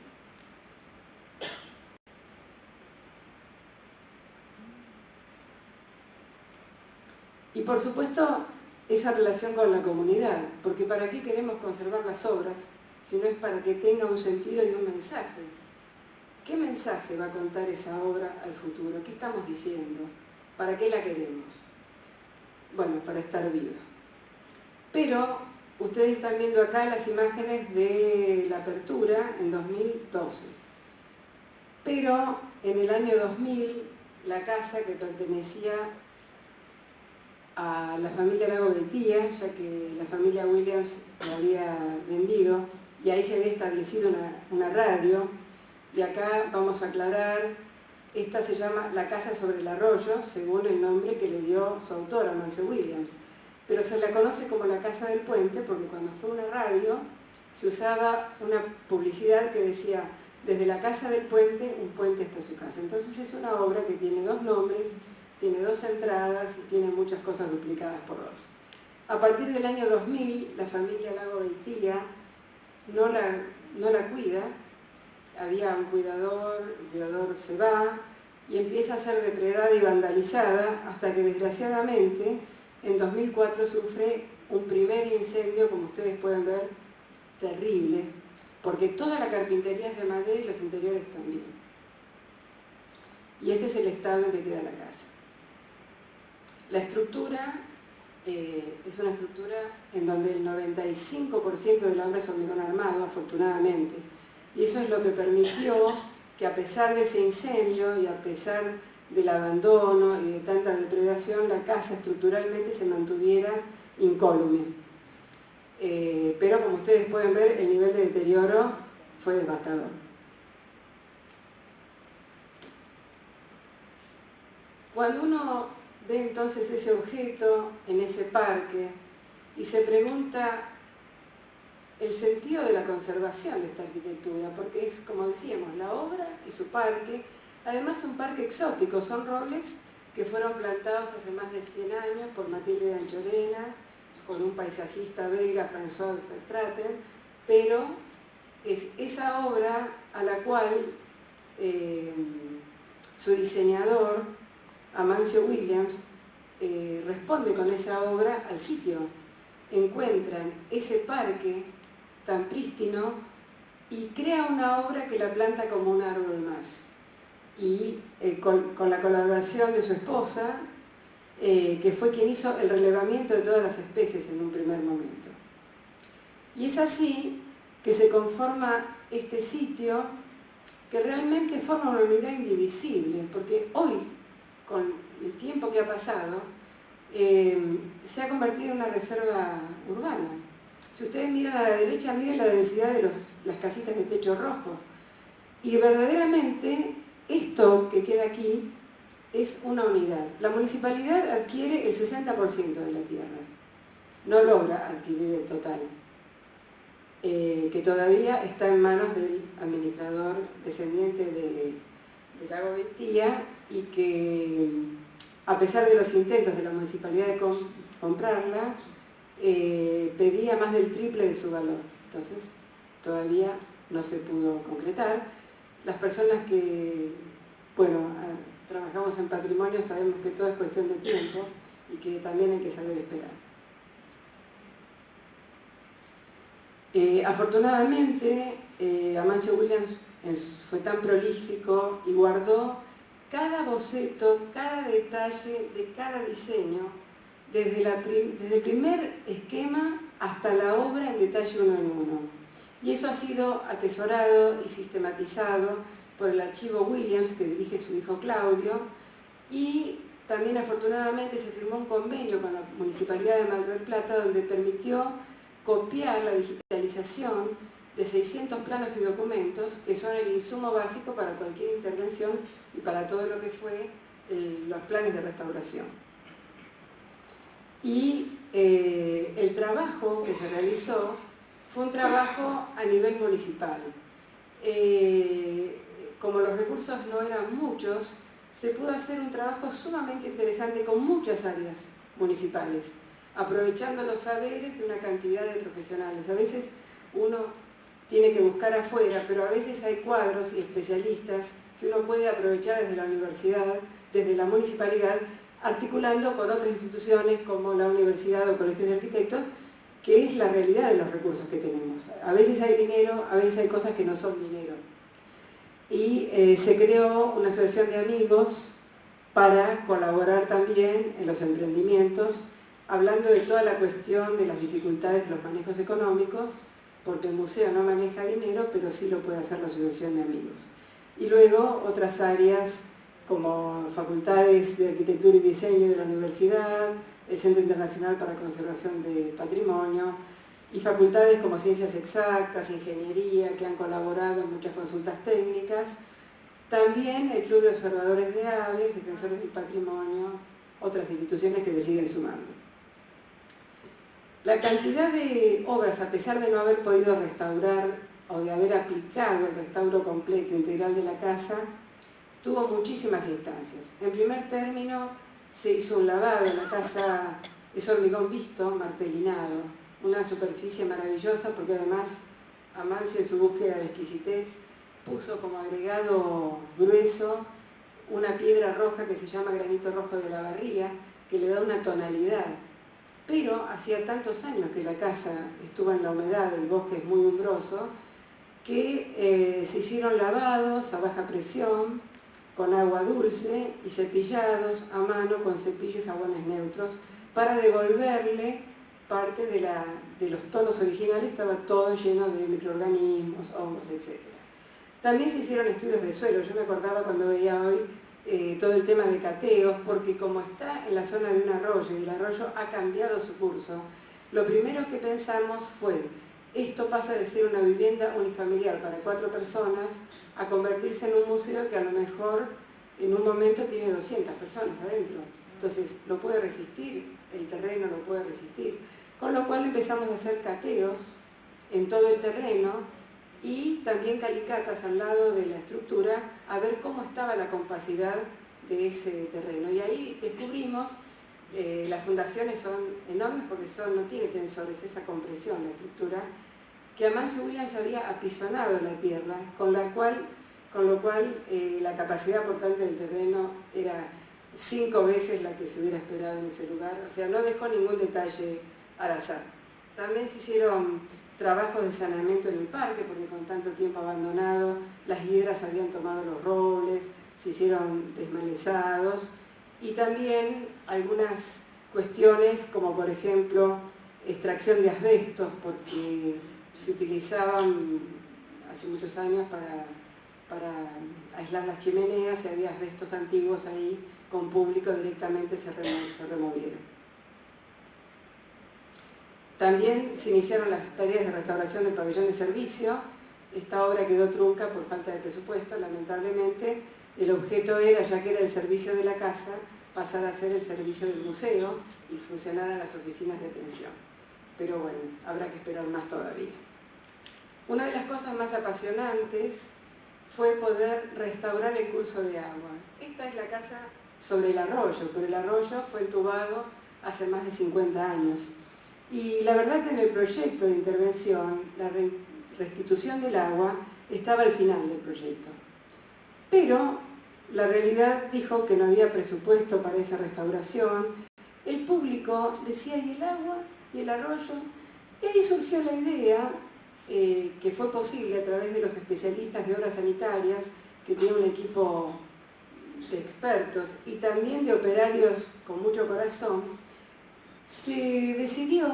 Speaker 1: Y por supuesto, esa relación con la comunidad, porque ¿para qué queremos conservar las obras sino es para que tenga un sentido y un mensaje. ¿Qué mensaje va a contar esa obra al futuro? ¿Qué estamos diciendo? ¿Para qué la queremos? Bueno, para estar viva. Pero ustedes están viendo acá las imágenes de la apertura en 2012. Pero en el año 2000, la casa, que pertenecía a la familia Lago Betía, ya que la familia Williams la había vendido, y ahí se había establecido una radio, y acá vamos a aclarar, esta se llama La Casa sobre el Arroyo, según el nombre que le dio su autora, Amancio Williams, pero se la conoce como la Casa del Puente porque cuando fue una radio se usaba una publicidad que decía: desde la Casa del Puente, un puente hasta su casa. Entonces es una obra que tiene dos nombres, tiene dos entradas y tiene muchas cosas duplicadas por dos. A partir del año 2000, la familia Lago Betía no la cuida, había un cuidador, el cuidador se va y empieza a ser depredada y vandalizada hasta que desgraciadamente en 2004 sufre un primer incendio, como ustedes pueden ver, terrible, porque toda la carpintería es de madera y los interiores también. Y este es el estado en que queda la casa. La estructura es una estructura en donde el 95% de la obra es hormigón armado, afortunadamente. Y eso es lo que permitió que, a pesar de ese incendio y a pesar del abandono y de tanta depredación, la casa estructuralmente se mantuviera incólume. Pero como ustedes pueden ver, el nivel de deterioro fue devastador. Cuando uno ve entonces ese objeto en ese parque y se pregunta el sentido de la conservación de esta arquitectura, porque es, como decíamos, la obra y su parque, además un parque exótico, son robles que fueron plantados hace más de 100 años por Matilde de Anchorena, por un paisajista belga, François Verstraeten, pero es esa obra a la cual su diseñador, Amancio Williams, responde con esa obra al sitio. Encuentran ese parque tan prístino y crea una obra que la planta como un árbol más. Y con la colaboración de su esposa, que fue quien hizo el relevamiento de todas las especies en un primer momento. Y es así que se conforma este sitio que realmente forma una unidad indivisible, porque hoy, con el tiempo que ha pasado, se ha convertido en una reserva urbana. Si ustedes miran a la derecha, miren la densidad de las casitas de techo rojo. Y verdaderamente esto que queda aquí es una unidad. La municipalidad adquiere el 60% de la tierra, no logra adquirir el total, que todavía está en manos del administrador descendiente de Lago Betía y que, a pesar de los intentos de la municipalidad de comprarla, pedía más del triple de su valor. Entonces, todavía no se pudo concretar. Las personas que, bueno, trabajamos en patrimonio sabemos que todo es cuestión de tiempo y que también hay que saber esperar. Afortunadamente, Amancio Williams fue tan prolífico y guardó cada boceto, cada detalle de cada diseño, desde el primer esquema hasta la obra en detalle uno en uno. Y eso ha sido atesorado y sistematizado por el archivo Williams, que dirige su hijo Claudio, y también afortunadamente se firmó un convenio con la Municipalidad de Mar del Plata donde permitió copiar la digitalización de 600 planos y documentos que son el insumo básico para cualquier intervención y para todo lo que fue los planes de restauración. Y el trabajo que se realizó fue un trabajo a nivel municipal. Como los recursos no eran muchos, se pudo hacer un trabajo sumamente interesante con muchas áreas municipales, aprovechando los saberes de una cantidad de profesionales. A veces uno tiene que buscar afuera, pero a veces hay cuadros y especialistas que uno puede aprovechar desde la universidad, desde la municipalidad, articulando con otras instituciones como la universidad o colegios de arquitectos, que es la realidad de los recursos que tenemos. A veces hay dinero, a veces hay cosas que no son dinero. Y se creó una asociación de amigos para colaborar también en los emprendimientos, hablando de toda la cuestión de las dificultades de los manejos económicos, porque el museo no maneja dinero, pero sí lo puede hacer la asociación de amigos. Y luego otras áreas como facultades de arquitectura y diseño de la universidad, el Centro Internacional para Conservación de Patrimonio, y facultades como ciencias exactas, ingeniería, que han colaborado en muchas consultas técnicas. También el Club de Observadores de Aves, Defensores del Patrimonio, otras instituciones que se siguen sumando. La cantidad de obras, a pesar de no haber podido restaurar o de haber aplicado el restauro completo integral de la casa, tuvo muchísimas instancias. En primer término, se hizo un lavado. La casa es hormigón visto, martelinado, una superficie maravillosa porque además Amancio, en su búsqueda de exquisitez, puso como agregado grueso una piedra roja que se llama granito rojo de la Barría, que le da una tonalidad. Pero hacía tantos años que la casa estuvo en la humedad, el bosque es muy umbroso, que se hicieron lavados a baja presión, con agua dulce y cepillados a mano con cepillo y jabones neutros, para devolverle parte de los tonos originales. Estaba todo lleno de microorganismos, hongos, etc. También se hicieron estudios de suelo. Yo me acordaba cuando veía hoy todo el tema de cateos, porque como está en la zona de un arroyo y el arroyo ha cambiado su curso, lo primero que pensamos fue: esto pasa de ser una vivienda unifamiliar para 4 personas a convertirse en un museo que a lo mejor en un momento tiene 200 personas adentro. Entonces, ¿lo puede resistir? El terreno lo puede resistir. Con lo cual empezamos a hacer cateos en todo el terreno y también calicatas al lado de la estructura a ver cómo estaba la compacidad de ese terreno. Y ahí descubrimos, las fundaciones son enormes porque no tiene tensores, esa compresión, la estructura, que Amancio Williams había apisonado la tierra, con lo cual la capacidad portante del terreno era 5 veces la que se hubiera esperado en ese lugar. O sea, no dejó ningún detalle al azar. También se hicieron trabajos de saneamiento en el parque, porque con tanto tiempo abandonado, las hiedras habían tomado los robles, se hicieron desmalezados, y también algunas cuestiones como por ejemplo extracción de asbestos, porque se utilizaban hace muchos años para aislar las chimeneas, y había asbestos antiguos ahí, con público directamente se removieron. También se iniciaron las tareas de restauración del pabellón de servicio. Esta obra quedó trunca por falta de presupuesto, lamentablemente. El objeto era, ya que era el servicio de la casa, pasar a ser el servicio del museo y funcionar a las oficinas de atención. Pero bueno, habrá que esperar más todavía. Una de las cosas más apasionantes fue poder restaurar el curso de agua. Esta es la casa sobre el arroyo, pero el arroyo fue entubado hace más de 50 años. Y la verdad que en el proyecto de intervención, la restitución del agua estaba al final del proyecto. Pero la realidad dijo que no había presupuesto para esa restauración. El público decía: ¿y el agua? ¿Y el arroyo? Y ahí surgió la idea, que fue posible a través de los especialistas de obras sanitarias, que tienen un equipo de expertos y también de operarios con mucho corazón. Se decidió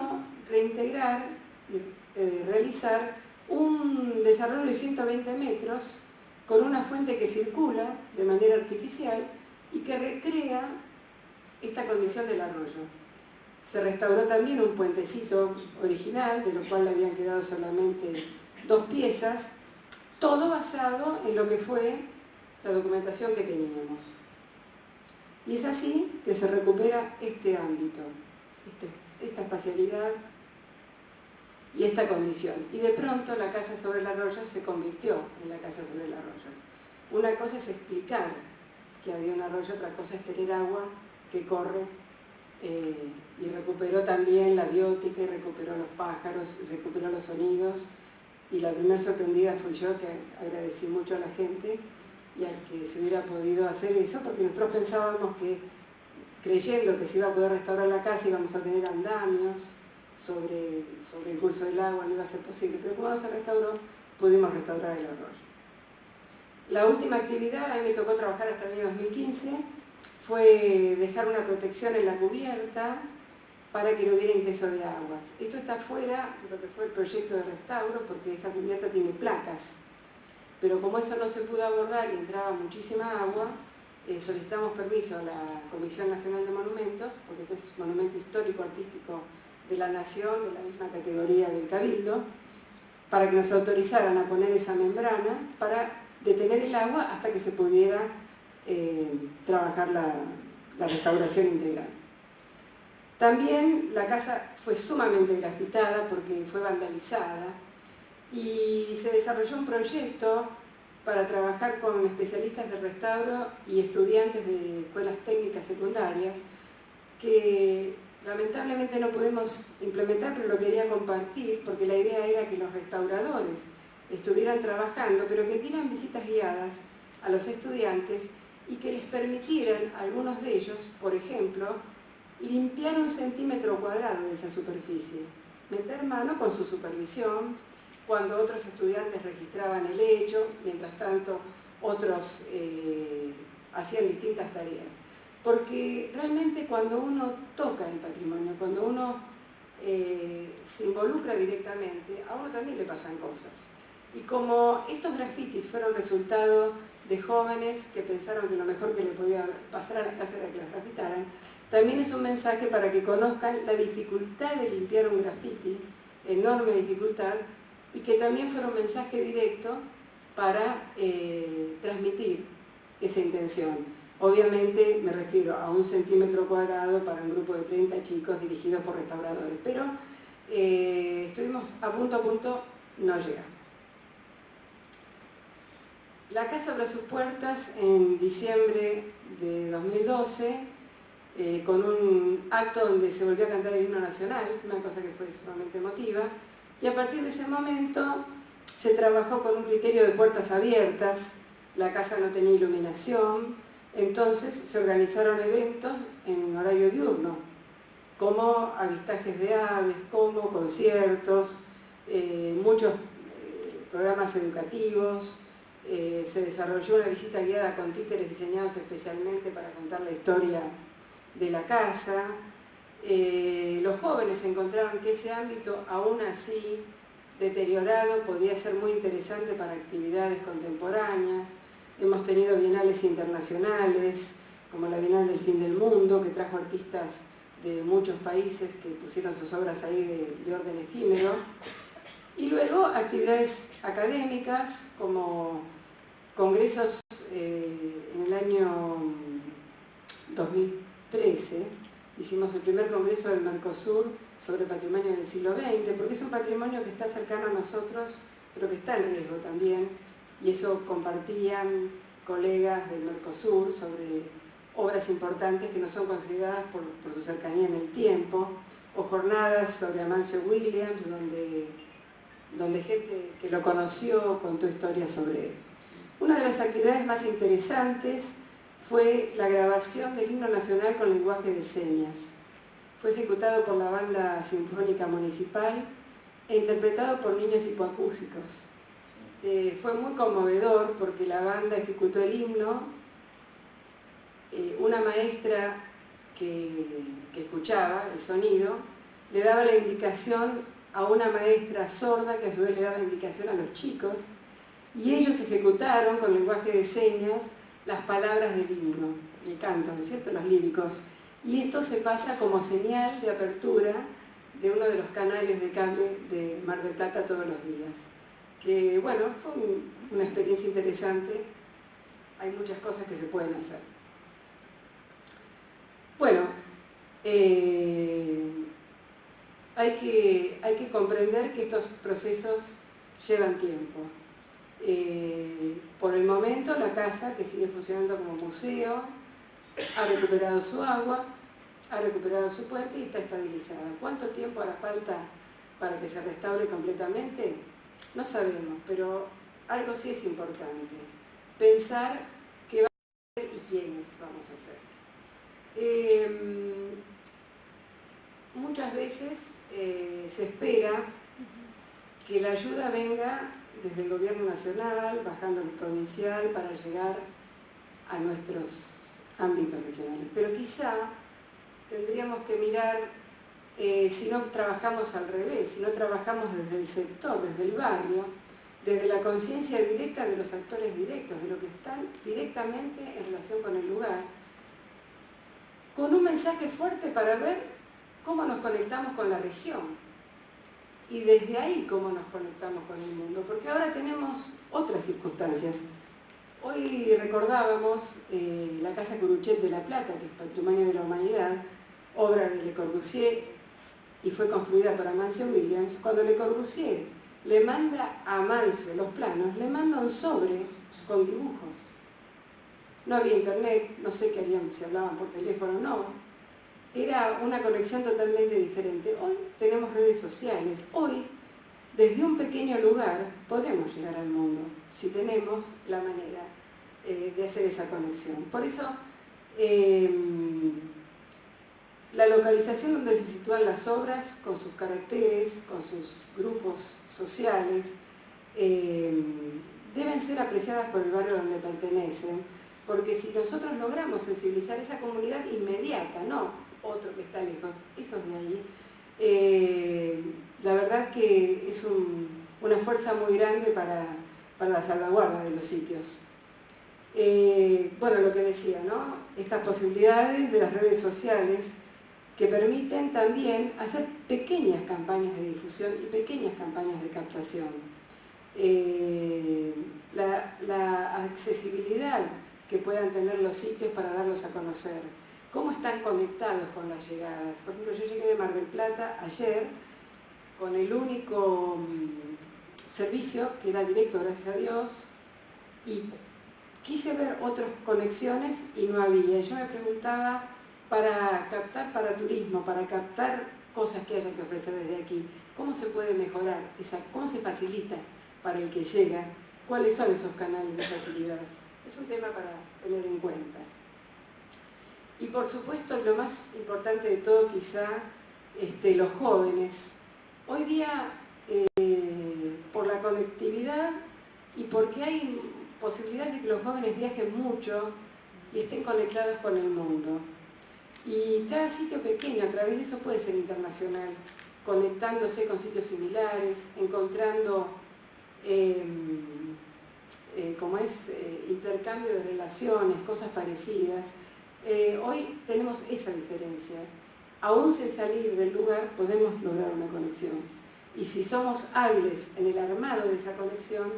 Speaker 1: reintegrar y realizar un desarrollo de 120 metros con una fuente que circula de manera artificial y que recrea esta condición del arroyo. Se restauró también un puentecito original, de lo cual le habían quedado solamente 2 piezas, todo basado en lo que fue la documentación que teníamos. Y es así que se recupera este ámbito, esta espacialidad y esta condición. Y de pronto la casa sobre el arroyo se convirtió en la casa sobre el arroyo. Una cosa es explicar que había un arroyo, otra cosa es tener agua que corre, y recuperó también la biótica, y recuperó los pájaros, y recuperó los sonidos. Y la primera sorprendida fui yo, que agradecí mucho a la gente y al que se hubiera podido hacer eso, porque nosotros pensábamos que, creyendo que se iba a poder restaurar la casa, íbamos a tener andamios, sobre el curso del agua, no iba a ser posible, pero como no se restauró, pudimos restaurar el arroyo. La última actividad, a mí me tocó trabajar hasta el año 2015, fue dejar una protección en la cubierta para que no hubiera ingreso de aguas. Esto está fuera de lo que fue el proyecto de restauro, porque esa cubierta tiene placas. Pero como eso no se pudo abordar y entraba muchísima agua, solicitamos permiso a la Comisión Nacional de Monumentos, porque este es un monumento histórico artístico de la Nación, de la misma categoría del Cabildo, para que nos autorizaran a poner esa membrana para detener el agua hasta que se pudiera trabajar la restauración integral. También la casa fue sumamente grafitada porque fue vandalizada y se desarrolló un proyecto para trabajar con especialistas de restauro y estudiantes de escuelas técnicas secundarias que lamentablemente no pudimos implementar, pero lo quería compartir porque la idea era que los restauradores estuvieran trabajando, pero que dieran visitas guiadas a los estudiantes y que les permitieran a algunos de ellos, por ejemplo, limpiar 1 centímetro cuadrado de esa superficie, meter mano con su supervisión, cuando otros estudiantes registraban el hecho, mientras tanto otros hacían distintas tareas. Porque realmente cuando uno toca el patrimonio, cuando uno se involucra directamente, a uno también le pasan cosas. Y como estos grafitis fueron resultado de jóvenes que pensaron que lo mejor que le podía pasar a la casa era que las grafitaran, también es un mensaje para que conozcan la dificultad de limpiar un grafiti, enorme dificultad, y que también fuera un mensaje directo para transmitir esa intención. Obviamente me refiero a 1 centímetro cuadrado para un grupo de 30 chicos dirigidos por restauradores, pero estuvimos a punto, no llegamos. La casa abrió sus puertas en diciembre de 2012 con un acto donde se volvió a cantar el himno nacional, una cosa que fue sumamente emotiva, y a partir de ese momento se trabajó con un criterio de puertas abiertas, la casa no tenía iluminación, entonces se organizaron eventos en horario diurno, como avistajes de aves, como conciertos, muchos programas educativos, se desarrolló una visita guiada con títeres diseñados especialmente para contar la historia de la casa. Los jóvenes encontraron que ese ámbito, aún así deteriorado, podía ser muy interesante para actividades contemporáneas. Hemos tenido bienales internacionales, como la Bienal del Fin del Mundo, que trajo artistas de muchos países que pusieron sus obras ahí de orden efímero. Y luego actividades académicas, como congresos en el año 2013, hicimos el primer congreso del Mercosur sobre patrimonio del siglo XX, porque es un patrimonio que está cercano a nosotros, pero que está en riesgo también, y eso compartían colegas del Mercosur sobre obras importantes que no son consideradas por su cercanía en el tiempo, o jornadas sobre Amancio Williams, donde gente que lo conoció contó historias sobre él. Una de las actividades más interesantes fue la grabación del himno nacional con lenguaje de señas. Fue ejecutado por la Banda Sinfónica Municipal e interpretado por niños hipoacúsicos. Fue muy conmovedor porque la banda ejecutó el himno, una maestra que escuchaba el sonido le daba la indicación a una maestra sorda que a su vez le daba indicación a los chicos, y ellos ejecutaron con lenguaje de señas las palabras del himno, el canto, ¿no es cierto?, los líricos. Y esto se pasa como señal de apertura de uno de los canales de cable de Mar del Plata todos los días. Que, bueno, fue una experiencia interesante. Hay muchas cosas que se pueden hacer. Bueno, hay que comprender que estos procesos llevan tiempo. Por el momento, la casa, que sigue funcionando como museo, ha recuperado su agua, ha recuperado su puente y está estabilizada. ¿Cuánto tiempo hará falta para que se restaure completamente? No sabemos, pero algo sí es importante. Pensar qué va a hacer y quiénes vamos a hacer. Muchas veces veces se espera que la ayuda venga desde el gobierno nacional, bajando al provincial, para llegar a nuestros ámbitos regionales. Pero quizá tendríamos que mirar, si no trabajamos al revés, si no trabajamos desde el sector, desde el barrio, desde la conciencia directa de los actores directos, de lo que están directamente en relación con el lugar, con un mensaje fuerte para ver cómo nos conectamos con la región y desde ahí cómo nos conectamos con el mundo, porque ahora tenemos otras circunstancias. Hoy recordábamos la Casa Curuchet de La Plata, que es Patrimonio de la Humanidad, obra de Le Corbusier, y fue construida por Amancio Williams. Cuando Le Corbusier le manda a Amancio los planos, le manda un sobre con dibujos. No había internet, no sé qué harían, si hablaban por teléfono o no. Era una conexión totalmente diferente. Hoy tenemos redes sociales. Hoy, desde un pequeño lugar, podemos llegar al mundo, si tenemos la manera de hacer esa conexión. Por eso, la localización donde se sitúan las obras, con sus caracteres, con sus grupos sociales, deben ser apreciadas por el barrio donde pertenecen, porque si nosotros logramos sensibilizar esa comunidad inmediata, no otro que está lejos, esos de ahí, la verdad que es una fuerza muy grande para la salvaguarda de los sitios. Bueno, lo que decía, ¿no? Estas posibilidades de las redes sociales que permiten también hacer pequeñas campañas de difusión y pequeñas campañas de captación. La accesibilidad que puedan tener los sitios para darlos a conocer, cómo están conectados con las llegadas. Por ejemplo, yo llegué de Mar del Plata ayer con el único servicio que era directo, gracias a Dios, y quise ver otras conexiones y no había. Yo me preguntaba, para captar para turismo, para captar cosas que haya que ofrecer desde aquí, ¿cómo se puede mejorar? ¿Cómo se facilita para el que llega? ¿Cuáles son esos canales de facilidad? Es un tema para tener en cuenta. Y por supuesto, lo más importante de todo quizá, los jóvenes. Hoy día, por la conectividad y porque hay posibilidades de que los jóvenes viajen mucho y estén conectados con el mundo. Y cada sitio pequeño, a través de eso puede ser internacional, conectándose con sitios similares, encontrando intercambio de relaciones, cosas parecidas. Hoy tenemos esa diferencia. Aún sin salir del lugar podemos lograr una conexión. Y si somos hábiles en el armado de esa conexión,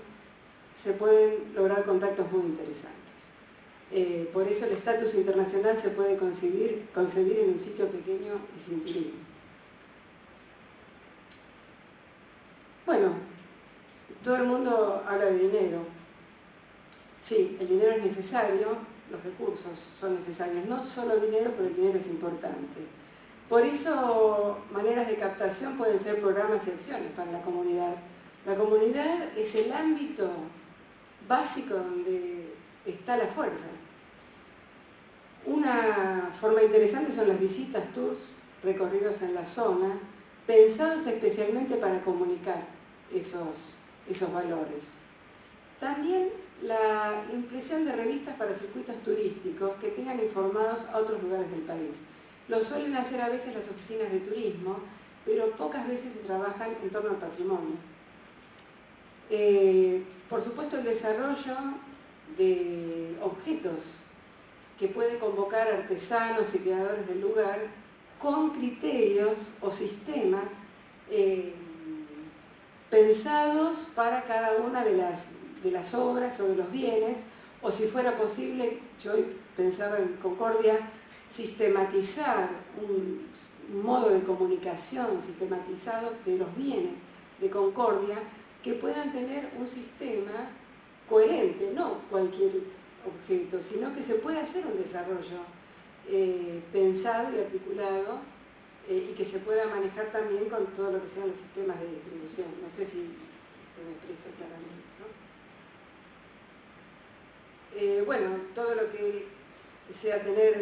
Speaker 1: se pueden lograr contactos muy interesantes. Por eso el estatus internacional se puede concebir en un sitio pequeño y sin turismo. Bueno, todo el mundo habla de dinero. Sí, el dinero es necesario, los recursos son necesarios. No solo dinero, pero el dinero es importante. Por eso, maneras de captación pueden ser programas y acciones para la comunidad. La comunidad es el ámbito básico donde está la fuerza. Una forma interesante son las visitas, tours, recorridos en la zona, pensados especialmente para comunicar esos valores. También la impresión de revistas para circuitos turísticos que tengan informados a otros lugares del país. Lo suelen hacer a veces las oficinas de turismo, pero pocas veces se trabajan en torno al patrimonio. Por supuesto, el desarrollo de objetos que puede convocar artesanos y creadores del lugar con criterios o sistemas pensados para cada una de las obras o de los bienes, o si fuera posible, yo pensaba en Concordia, sistematizar un modo de comunicación sistematizado de los bienes de Concordia que puedan tener un sistema coherente, no cualquier objeto, sino que se pueda hacer un desarrollo pensado y articulado y que se pueda manejar también con todo lo que sean los sistemas de distribución. No sé si me expreso claramente, ¿no? Bueno, todo lo que sea tener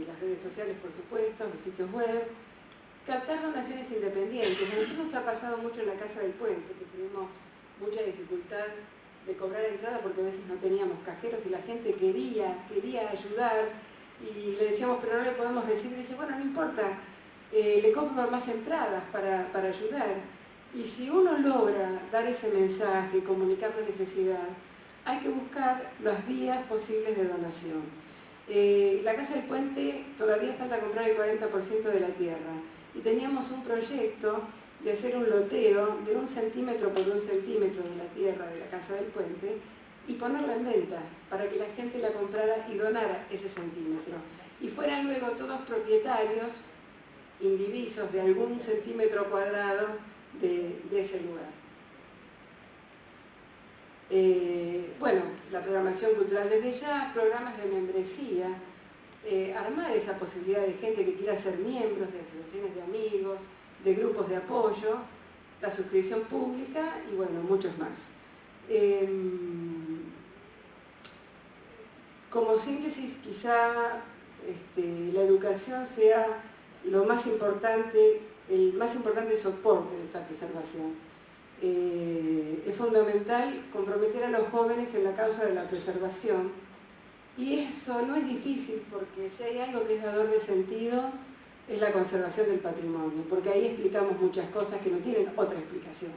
Speaker 1: las redes sociales, por supuesto, los sitios web, captar donaciones independientes. A nosotros nos ha pasado mucho en la Casa del Puente, que tuvimos mucha dificultad de cobrar entrada porque a veces no teníamos cajeros y la gente quería ayudar y le decíamos, pero no le podemos recibir. Y dice, bueno, no importa, le compro más entradas para ayudar. Y si uno logra dar ese mensaje, comunicar la necesidad, hay que buscar las vías posibles de donación. La Casa del Puente todavía falta comprar el 40% de la tierra y teníamos un proyecto de hacer un loteo de 1 centímetro por 1 centímetro de la tierra de la Casa del Puente y ponerla en venta para que la gente la comprara y donara ese centímetro. Y fueran luego todos propietarios indivisos de algún centímetro cuadrado de ese lugar. Bueno, la programación cultural desde ya, programas de membresía, armar esa posibilidad de gente que quiera ser miembros de asociaciones de amigos, de grupos de apoyo, la suscripción pública y bueno, muchos más. Como síntesis, quizá la educación sea lo más importante, el más importante soporte de esta preservación. Es fundamental comprometer a los jóvenes en la causa de la preservación y eso no es difícil porque si hay algo que es dador de sentido es la conservación del patrimonio, porque ahí explicamos muchas cosas que no tienen otra explicación.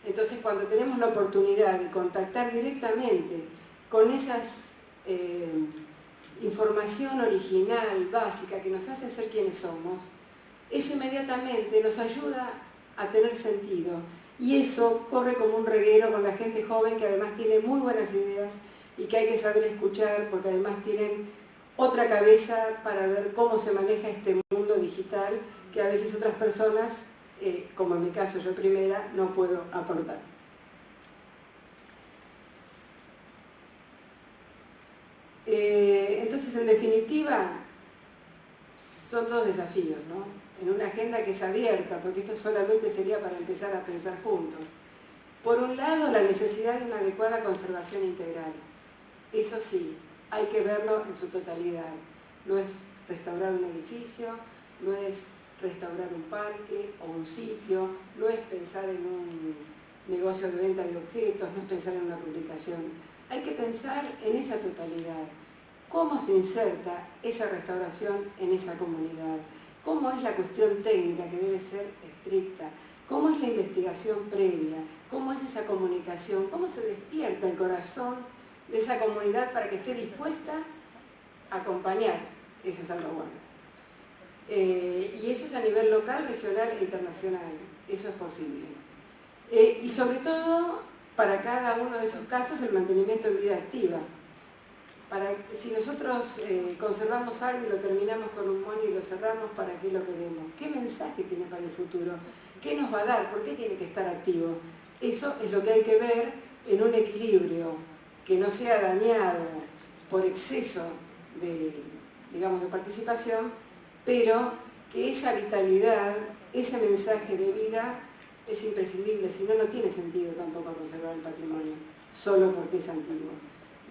Speaker 1: Entonces, cuando tenemos la oportunidad de contactar directamente con esas información original, básica, que nos hace ser quienes somos, eso inmediatamente nos ayuda a tener sentido. Y eso corre como un reguero con la gente joven que además tiene muy buenas ideas y que hay que saber escuchar porque además tienen otra cabeza para ver cómo se maneja este mundo digital que a veces otras personas, como en mi caso yo primera, no puedo aportar. Entonces, en definitiva, son todos desafíos, ¿no? En una agenda que es abierta, porque esto solamente sería para empezar a pensar juntos. Por un lado, la necesidad de una adecuada conservación integral. Eso sí, hay que verlo en su totalidad. No es restaurar un edificio, no es restaurar un parque o un sitio, no es pensar en un negocio de venta de objetos, no es pensar en una publicación. Hay que pensar en esa totalidad. ¿Cómo se inserta esa restauración en esa comunidad? ¿Cómo es la cuestión técnica que debe ser estricta? ¿Cómo es la investigación previa? ¿Cómo es esa comunicación? ¿Cómo se despierta el corazón de esa comunidad para que esté dispuesta a acompañar esa salvaguarda? Y eso es a nivel local, regional e internacional. Eso es posible. Y sobre todo, para cada uno de esos casos, el mantenimiento en vida activa. Si nosotros conservamos algo y lo terminamos con un moño y lo cerramos, ¿para qué lo queremos? ¿Qué mensaje tiene para el futuro? ¿Qué nos va a dar? ¿Por qué tiene que estar activo? Eso es lo que hay que ver en un equilibrio que no sea dañado por exceso de participación, pero que esa vitalidad, ese mensaje de vida es imprescindible, si no, no tiene sentido tampoco conservar el patrimonio, solo porque es antiguo.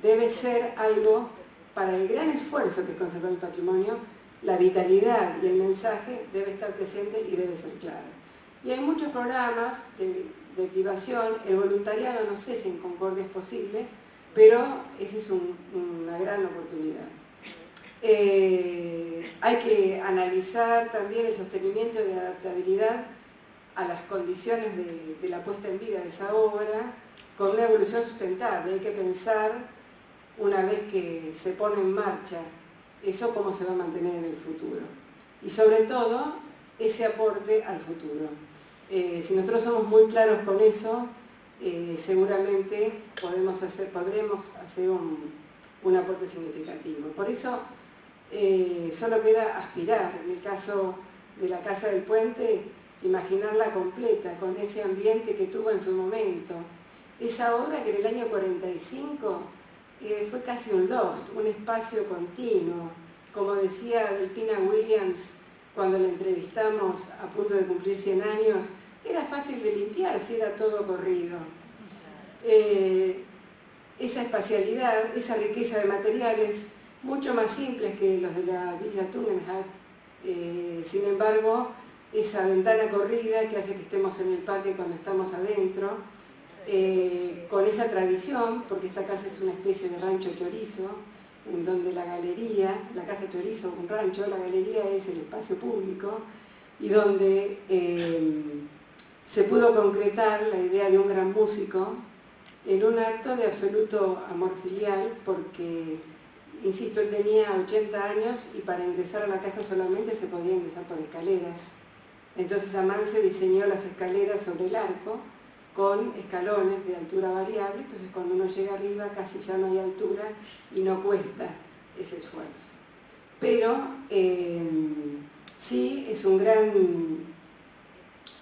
Speaker 1: Debe ser algo, para el gran esfuerzo que es conservar el patrimonio, la vitalidad y el mensaje debe estar presente y debe ser claro. Y hay muchos programas de activación, el voluntariado no sé si en Concordia es posible, pero esa es una gran oportunidad. Hay que analizar también el sostenimiento y adaptabilidad a las condiciones de la puesta en vida de esa obra con una evolución sustentable. Hay que pensar, una vez que se pone en marcha, eso cómo se va a mantener en el futuro. Y sobre todo, ese aporte al futuro. Si nosotros somos muy claros con eso, seguramente podremos hacer un aporte significativo. Por eso, solo queda aspirar. En el caso de la Casa del Puente, imaginarla completa, con ese ambiente que tuvo en su momento. Esa obra que en el año 45 fue casi un loft, un espacio continuo. Como decía Delfina Williams cuando la entrevistamos a punto de cumplir 100 años, era fácil de limpiar si era todo corrido. Esa espacialidad, esa riqueza de materiales, mucho más simples que los de la Villa Tugendhat, sin embargo, esa ventana corrida que hace que estemos en el patio cuando estamos adentro, con esa tradición, porque esta casa es una especie de rancho chorizo, en donde la galería, la casa chorizo, un rancho, la galería es el espacio público, y donde se pudo concretar la idea de un gran músico en un acto de absoluto amor filial, porque, insisto, él tenía 80 años y para ingresar a la casa solamente se podía ingresar por escaleras. Entonces Amancio diseñó las escaleras sobre el arco con escalones de altura variable, entonces cuando uno llega arriba casi ya no hay altura y no cuesta ese esfuerzo. Pero sí es un gran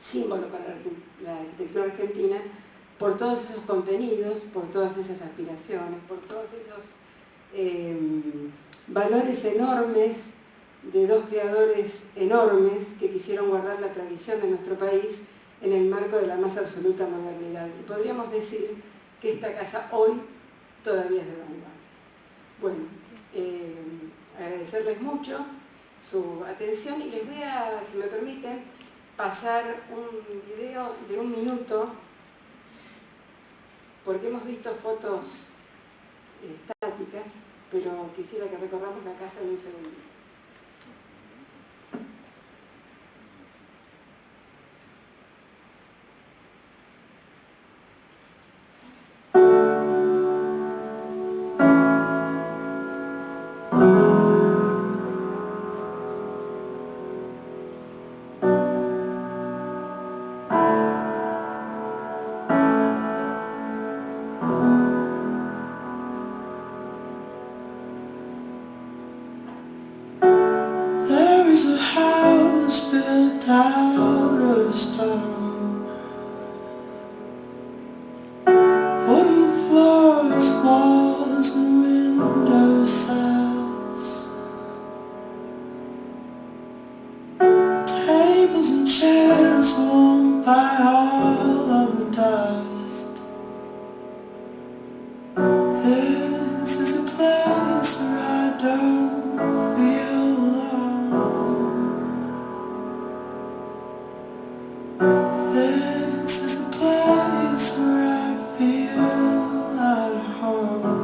Speaker 1: símbolo para la arquitectura argentina por todos esos contenidos, por todas esas aspiraciones, por todos esos valores enormes de dos creadores enormes que quisieron guardar la tradición de nuestro país en el marco de la más absoluta modernidad. Y podríamos decir que esta casa hoy todavía es de vanguardia. Bueno, agradecerles mucho su atención y les voy a, si me permiten, pasar un video de 1 minuto, porque hemos visto fotos estáticas, pero quisiera que recorramos la casa en un segundito.
Speaker 2: Out of stone, wooden floors, walls and window sills, tables and chairs warmed by all of the dust. This is a place where I don't feel alone. This is a place where I feel at home.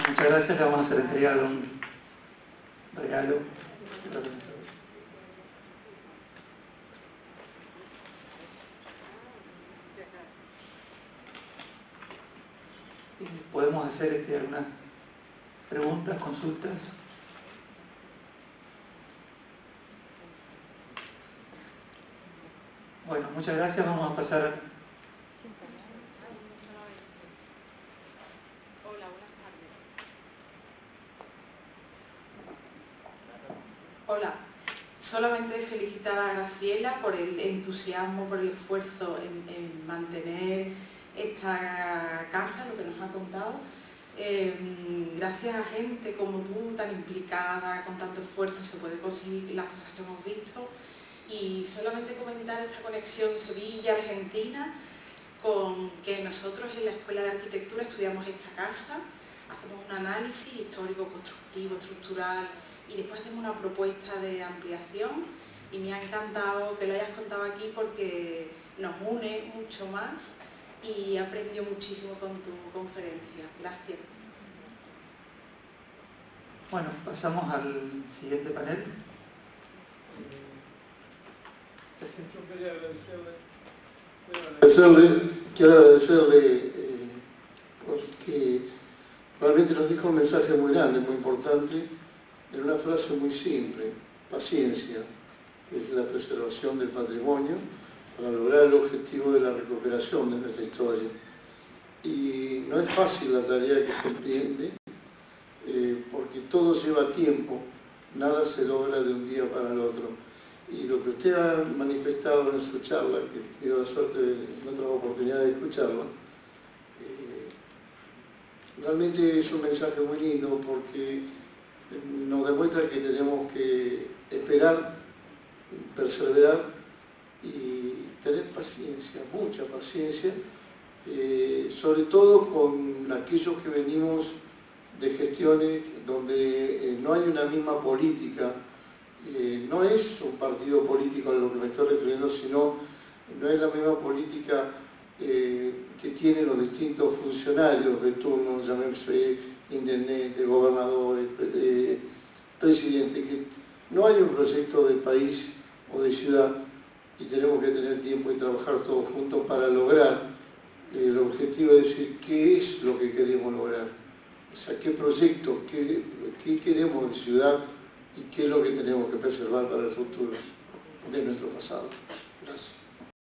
Speaker 3: Muchas gracias, le vamos a hacer entrega de un regalo. ¿Podemos hacer algunas preguntas, consultas? Bueno, muchas gracias, vamos a pasar.
Speaker 4: Hola, solamente felicitar a Graciela por el entusiasmo, por el esfuerzo en mantener esta casa, lo que nos ha contado. Gracias a gente como tú, tan implicada, con tanto esfuerzo, se puede conseguir las cosas que hemos visto. Y solamente comentar esta conexión Sevilla-Argentina, con que nosotros en la Escuela de Arquitectura estudiamos esta casa, hacemos un análisis histórico, constructivo, estructural y después hacemos una propuesta de ampliación, y me ha encantado que lo hayas contado aquí porque nos une mucho más y he aprendido muchísimo con tu conferencia. Gracias.
Speaker 3: Bueno, pasamos al siguiente panel.
Speaker 5: Yo quiero agradecerle porque realmente nos dijo un mensaje muy grande, muy importante, en una frase muy simple: paciencia, que es la preservación del patrimonio para lograr el objetivo de la recuperación de nuestra historia. Y no es fácil la tarea que se entiende, porque todo lleva tiempo, nada se logra de un día para el otro. Y lo que usted ha manifestado en su charla, que he tenido la suerte en otras oportunidades de escucharla, realmente es un mensaje muy lindo porque nos demuestra que tenemos que esperar, perseverar y tener paciencia, mucha paciencia, sobre todo con aquellos que venimos de gestiones donde no hay una misma política. No es un partido político a lo que me estoy refiriendo, sino no es la misma política que tienen los distintos funcionarios de turno, llámese intendente, gobernadores, presidente, que no hay un proyecto de país o de ciudad y tenemos que tener tiempo y trabajar todos juntos para lograr el objetivo de decir qué es lo que queremos lograr, o sea, qué proyecto, qué queremos de ciudad y qué es lo que tenemos que preservar para el futuro de nuestro pasado. Gracias.